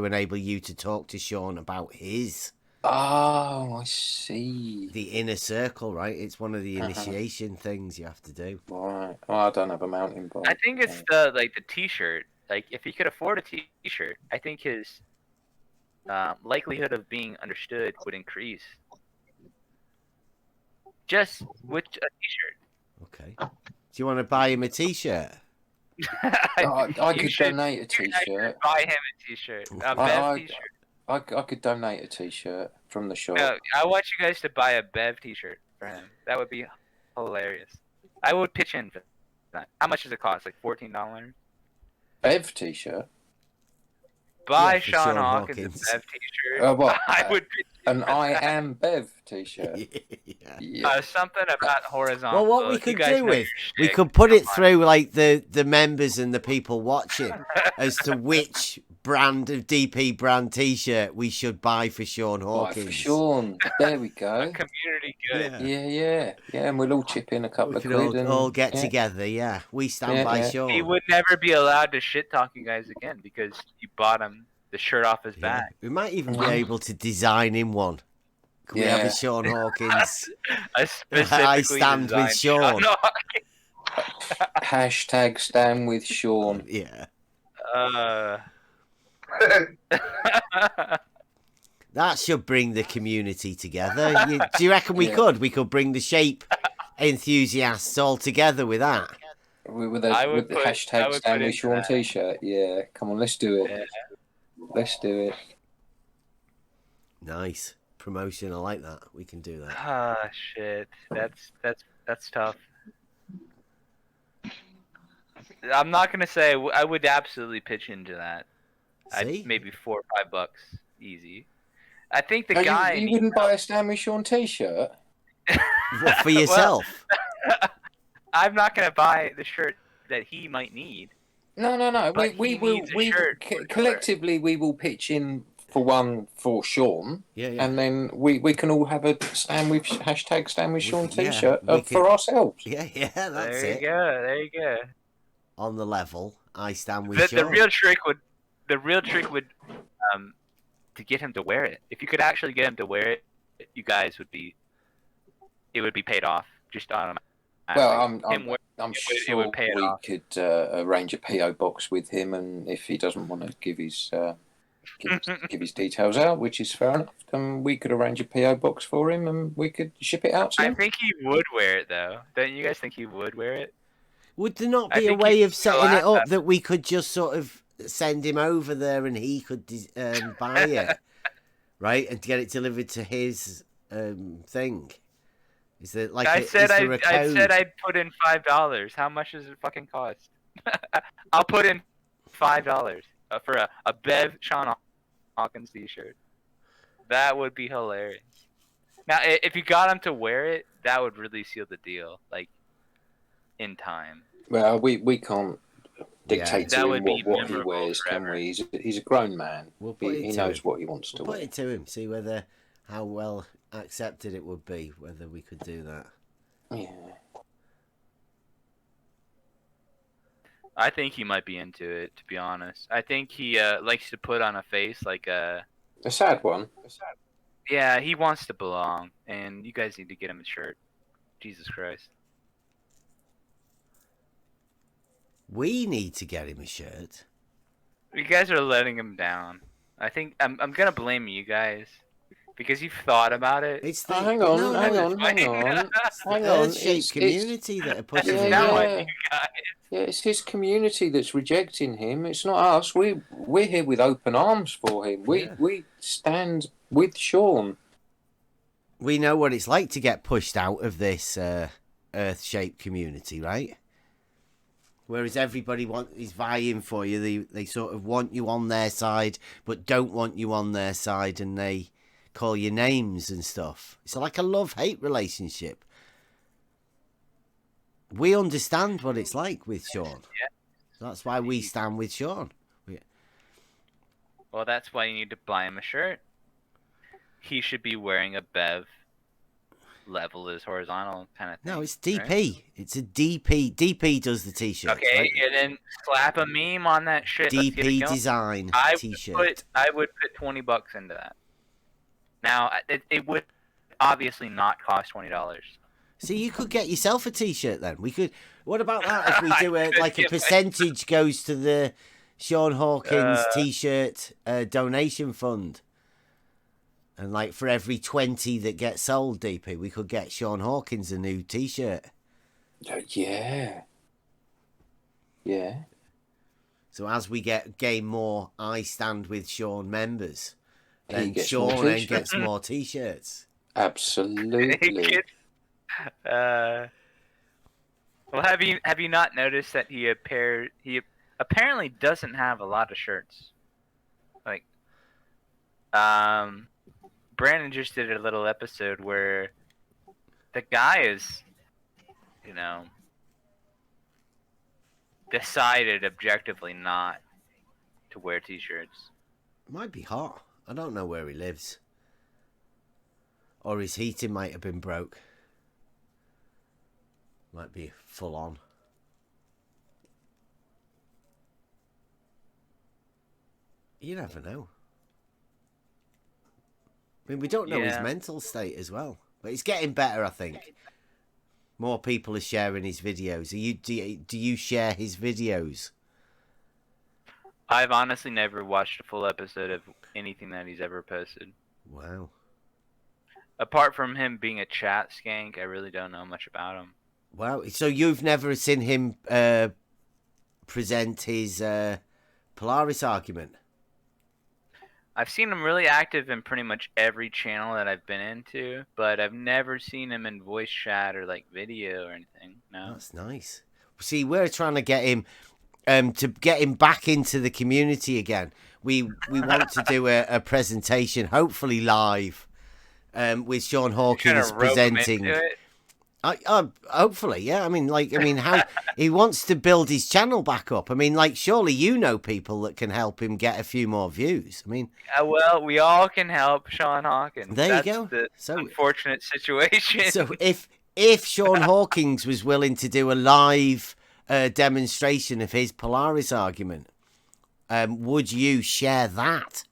enable you to talk to Shawn about his Oh, I see. the inner circle, right? It's one of the initiation things you have to do. Right. Oh, I don't have a mountain bike. I think it's the T-shirt. Like, if he could afford a T-shirt, I think his likelihood of being understood would increase. Just with a T-shirt. Okay. Do you want to buy him a T-shirt? I You could should- donate a you should T-shirt. Buy him a T-shirt. A I- Bev T-shirt. I could donate a T-shirt from the shop. No, I want you guys to buy a Bev T-shirt for him. That would be hilarious. I would pitch in for that. How much does it cost? Like $14? Bev T-shirt. Buy Yeah, for Shawn Shawn Hawkins Hawkins. a Bev T-shirt. What? I would pitch in An for I that. am Bev T-shirt. Yeah. Yeah. Something about horizontal. Well, what we If you could guys do know is your we shtick, could put it come on. through like the members and the people watching as to which brand of DP brand T-shirt we should buy for Shawn Right, Hawkins. for Sean. There we A go. community good. Yeah. Yeah, and we'll all chip in a couple We of could quid and all get yeah. together. Yeah, we stand Yeah, by yeah. Shawn. He would never be allowed to shit talk you guys again because you bought him the shirt off his Yeah. back. We might even be Mhm. able to design him one. Can we have a Yeah. Shawn Hawkins? I specifically stand with designed Shawn. Hashtag stand with Sean. Yeah. That should bring the community together. Do you reckon we Yeah. could? We could bring the shape enthusiasts all together with that. With I the would put- I hashtag would stand put with into Sean that. T-shirt. Yeah, come on, let's do it. Yeah. Let's do it. Nice promotion. I like that. We can do that. Ah, shit. That's tough. I'm not gonna say I would absolutely pitch into that. See? Maybe $4 or $5 easy. I think the Oh, guy. you wouldn't buy a stand with Sean T-shirt? What, for yourself? I'm not gonna buy the shirt that he might need. No. But We he will. needs a We shirt for collectively we will pitch in for one for Sean, Yeah. and then we can all have a stand with hashtag stand with Sean Yeah, T-shirt we for ourselves. Yeah, that's There it. you go. There you go. On the level, I stand with The Shawn. real trick would to get him to wear it. If you could actually get him to wear it, you guys would be paid off just automatically. Well, Him I'm wear- I'm it sure would pay it we off. could arrange a PO box with him, and if he doesn't want to give his give his details out, which is fair enough, then we could arrange a PO box for him, and we could ship it out to I him. think he would wear it though. Don't you guys think he would wear it? Would there not I be a think way he'd of setting still it have up that. that we could just sort of send him over there and he could buy it, right, and get it delivered to his thing? Is there like I said is there a code? I said I'd put in $5. How much does it fucking cost? I'll put in $5 for a Bev Shawn Hawkins T-shirt. That would be hilarious. Now, if you got him to wear it, that would really seal the deal. Like in time. Well, we can't dictate That to would him be what he memorable wears, can forever. we? He's a grown man. We'll put it He to knows him. what he wants to We'll put wear. it to him. See how well accepted it would be. Whether we could do that. Yeah. I think he might be into it, to be honest. I think he likes to put on a face like a. A sad one. Yeah, he wants to belong, and you guys need to get him a shirt. Jesus Christ. We need to get him a shirt. You guys are letting him down. I think I'm gonna blame you guys because you've thought about it. It's the hang on, no, hang no, on, hang on, it's the hang on. Earth-shaped community that are pushing yeah, him Now out. on yeah. you guys. Yeah, it's his community that's rejecting him. It's not us. We're here with open arms for him. Yeah. We stand with Shawn. We know what it's like to get pushed out of this Earth-shaped community, right? Whereas everybody is vying for you. They sort of want you on their side, but don't want you on their side, and they call you names and stuff. It's like a love-hate relationship. We understand what it's like with Shawn. Yeah. That's why we stand with Shawn. Well, that's why you need to buy him a shirt. He should be wearing a Bev level is horizontal kind of thing. No, it's DP. Right? It's a DP. DP does the t-shirt. Okay, right? and then slap a meme on that shit. Let's get it DP going. design t-shirt. I would put $20 into that. Now, it would obviously not cost $20. See, you could get yourself a t-shirt then. We could. What about that if we do a get percentage goes to the Shawn Hawkins t-shirt donation fund? And like for every 20 that get sold, DP, we could get Shawn Hawkins a new t-shirt. Yeah. Yeah. So as we gain more I Stand With Shawn members, He then gets more Shawn then t-shirts. gets more t-shirts. Absolutely. Well, have you not noticed that he apparently doesn't have a lot of shirts? Like, Brandon just did a little episode where the guy is, decided objectively not to wear t-shirts. Might be hot. I don't know where he lives. Or his heating might have been broke. Might be full on. You never know. I mean, we don't know his mental state as well. But he's getting better, I think. More people are sharing his videos. Do you share his videos? I've honestly never watched a full episode of anything that he's ever posted. Wow. Apart from him being a chat skank, I really don't know much about him. Wow. So you've never seen him present his Polaris argument? I've seen him really active in pretty much every channel that I've been into, but I've never seen him in voice chat or like video or anything. No. That's nice. See, we're trying to get him back into the community again. We want to do a presentation, hopefully live, with Shawn Hawkins presenting. Hopefully, yeah. I mean, how he wants to build his channel back up. I mean, like, surely you know people that can help him get a few more views. I mean, well, we all can help Shawn Hawkins. There you go. The unfortunate situation. So if Shawn Hawkins was willing to do a live demonstration of his Polaris argument, would you share that?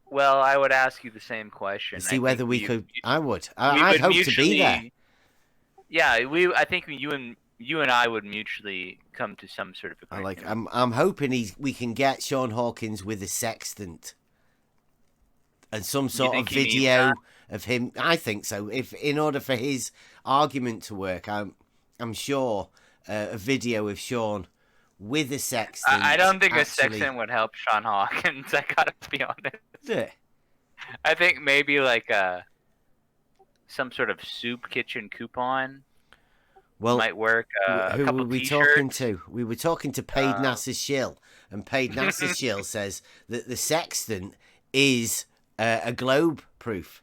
Well, I would ask you the same question. See whether we could. I would. I'd hope to be there. Yeah, I think you and I would mutually come to some sort of agreement. I'm hoping we can get Shawn Hawkins with a sextant and some sort of video of him. I think so. If in order for his argument to work, I'm sure a video of Shawn with a sextant. I don't think a sextant would help Shawn Hawkins. I gotta be honest. Yeah. I think maybe like some sort of soup kitchen coupon might work. Who were we talking to? We were talking to Paid NASA Shill, and Paid NASA Shill says that the sextant is a globe proof,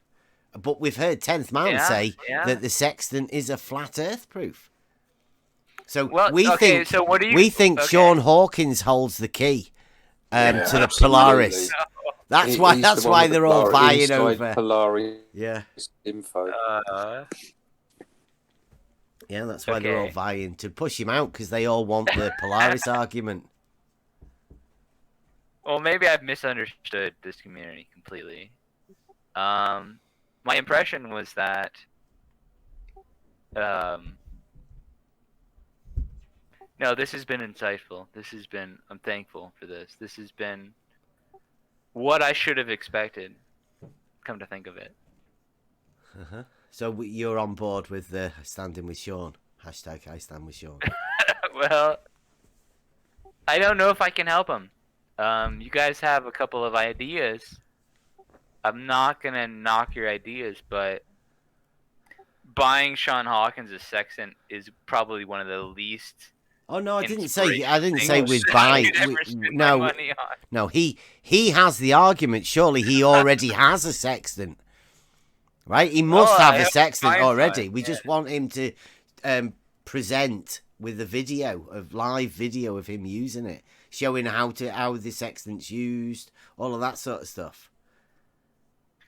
but we've heard 10th Man say that the sextant is a flat Earth proof. So we think Shawn Hawkins holds the key to the Polaris. That's why they're all vying over Polaris info. Yeah, that's why they're all vying to push him out, because they all want the Polaris argument. Well, maybe I've misunderstood this community completely. My impression was that no, this has been insightful. I'm thankful for this. This has been what I should have expected. Come to think of it. So you're on board with the standing with Shawn. Hashtag I stand with Shawn. Well, I don't know if I can help him. You guys have a couple of ideas. I'm not gonna knock your ideas, but buying Shawn Hawkins a sextant is probably one of the least. Oh no, I didn't say inspirational with things buy. I could ever spend my No, money on. no. He has the argument. Surely he already has a sextant, right? He must I have a hope he sextant finds already. one, We yeah. just want him to present with a live video of him using it, showing how the sextant's used, all of that sort of stuff.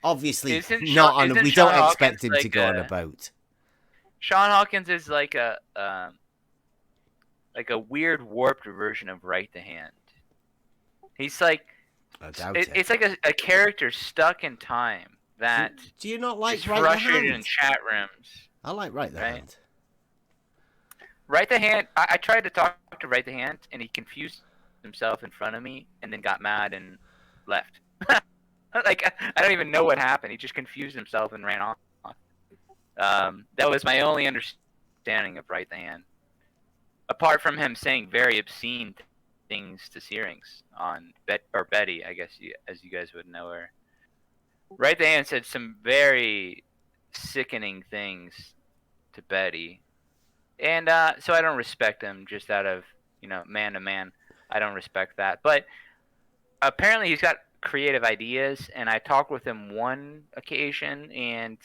Obviously, Isn't we Shawn don't expect Hawkins him to like go on a- a boat. Shawn Hawkins is like a weird warped version of Right to Hand. He's like I doubt it. it's like a character stuck in time that Do you not is like Right the frustrated in Hand? chat rooms. I like Right the Right? Hand. Right the Hand. I tried to talk to Right the Hand, and he confused himself in front of me, and then got mad and left. Like I don't even know what happened. He just confused himself and ran off. That was my only understanding of Right the Hand. Apart from him saying very obscene things to Searings on Betty, I guess as you guys would know her. Right the Hand said some very sickening things to Betty, and so I don't respect him just out of man to man. I don't respect that, but apparently he's got creative ideas, and I talked with him one occasion, and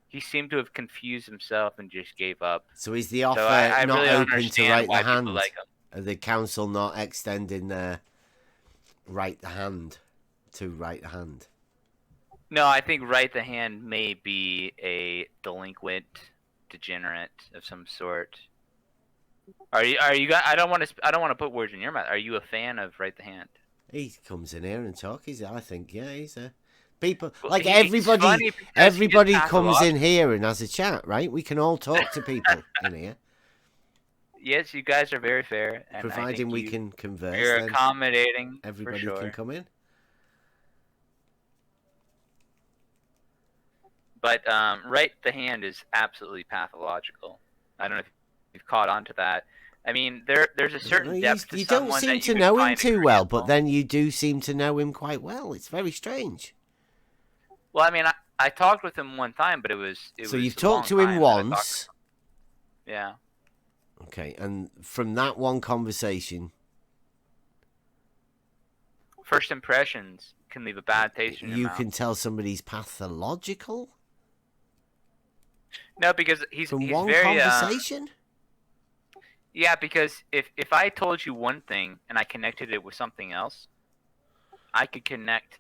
he seemed to have confused himself and just gave up. So is the offer I not really don't open to understand Right the why people Hand? like him. Are the council not extending their Right the Hand to Right the Hand? No, I think Right the Hand may be a delinquent degenerate of some sort. Are you I don't want to put words in your mouth. Are you a fan of Right the Hand? He comes in here and talks. I think, he's a people Well, like he's everybody. funny because Everybody he is comes in pathological. here and has a chat, right? We can all talk to people in here, Yes, you guys are very fair, and I providing think we can converse. you're Then accommodating. everybody for sure. can come in. But Right the Hand is absolutely pathological. I don't know if you've caught on to that. I mean, there's a certain depth to You don't someone seem that you to can know him find too well, but agreeable. then you do seem to know him quite well. It's very strange. Well, I mean, I talked with him one time, but it was So was you've a talked to long him time that I talked once. to him. Yeah. Okay, and from that one conversation, First impressions can leave a bad taste in your you mouth. can tell somebody's pathological No, because he's from he's one very conversation. yeah, because if I told you one thing and I connected it with something else, I could connect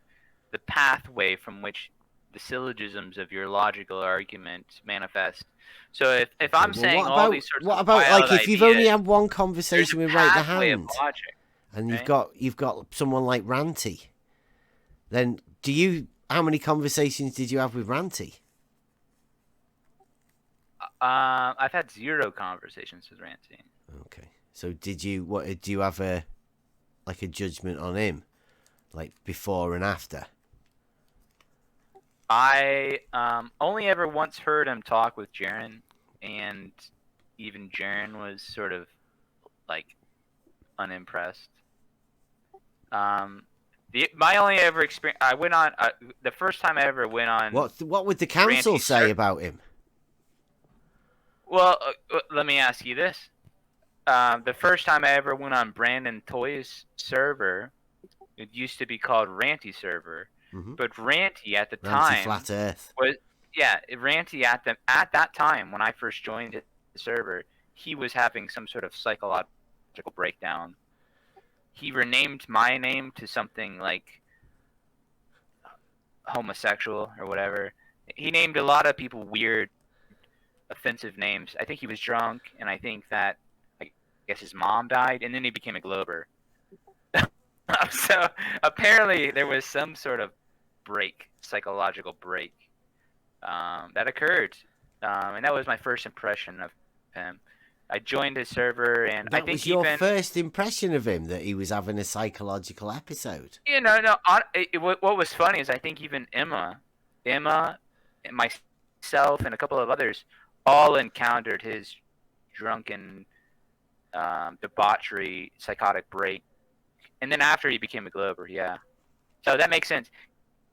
the pathway from which the syllogisms of your logical argument manifest. So if I'm Well, saying what all about these sorts what of about wild like if you've only ideas, had one there's conversation a with Right the pathway of Hand, logic. and right? you've got someone like Ranty, then how many conversations did you have with Ranty? I've had 0 conversations with Ranty. Okay, so do you have a judgment on him, like before and after? I only ever once heard him talk with Jaren, and even Jaren was sort of like unimpressed. My only ever experience, I went on the first time I ever went on. What would the council Ranty's say about him? Well, let me ask you this: the first time I ever went on Brandon Toy's server, it used to be called Ranty server, but Ranty at the Ranty time Flat Earth. was Ranty at that time when I first joined the server, he was having some sort of psychological breakdown. He renamed my name to something like homosexual or whatever. He named a lot of people weird, offensive names. I think he was drunk, and I think that I guess his mom died, and then he became a Glober. So apparently there was some sort of psychological break that occurred, and that was my first impression of him. I joined his server, and I That think was your even first impression of him, that he was having a psychological episode. what was funny is I think even Emma, and myself, and a couple of others all encountered his drunken, debauchery, psychotic break, and then after he became a Glober, yeah. So that makes sense.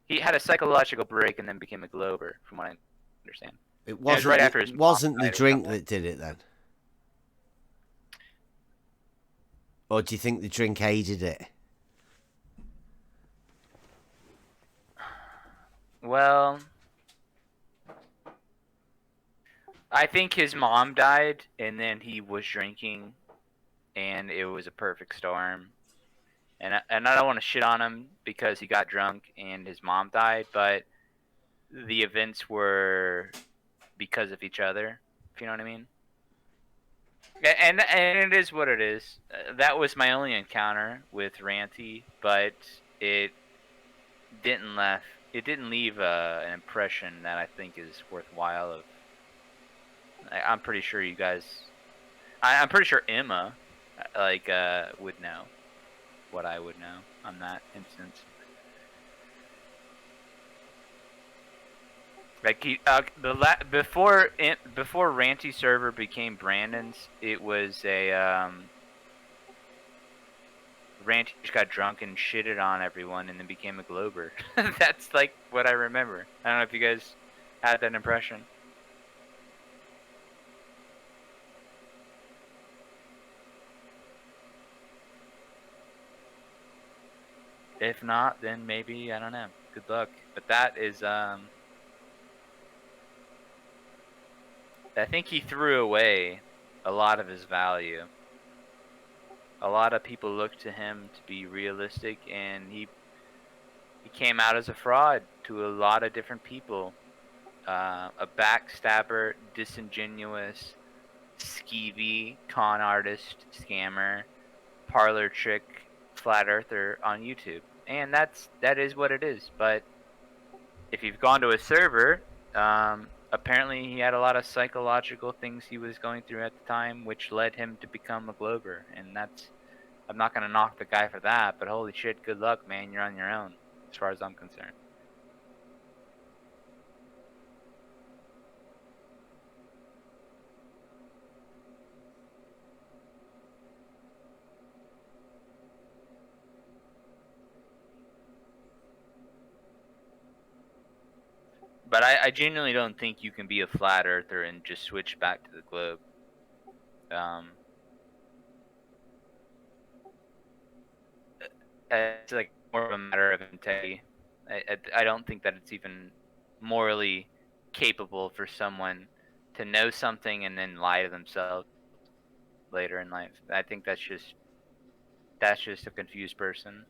He had a psychological break and then became a Glober, from what I understand. It And it was wasn't. right after his It mom wasn't the died or drink something. that did it then, or do you think the drink aided it? Well, I think his mom died, and then he was drinking, and it was a perfect storm. And I don't want to shit on him because he got drunk and his mom died, but the events were because of each other. If you know what I mean. And it is what it is. That was my only encounter with Ranty, but didn't left it didn't leave an impression that I think is worthwhile. I'm pretty sure you guys. I'm pretty sure Emma, would know what I would know on that instance. Like before Ranty server became Brandon's, it was a Ranty just got drunk and shitted on everyone and then became a Glober. That's like what I remember. I don't know if you guys had that impression. If not, then maybe, I don't know. Good luck. But that is I think he threw away a lot of his value. A lot of people look to him to be realistic, and he came out as a fraud to a lot of different people. A backstabber, disingenuous, skeevy, con artist, scammer, parlor trick, flat earther on YouTube. And that is what it is. But if you've gone to a server, apparently he had a lot of psychological things he was going through at the time, which led him to become a Glober. And I'm not gonna knock the guy for that, but holy shit, good luck, man. You're on your own, as far as I'm concerned. But I genuinely don't think you can be a flat earther and just switch back to the globe. It's like more of a matter of integrity. I don't think that it's even morally capable for someone to know something and then lie to themselves later in life. I think that's just a confused person.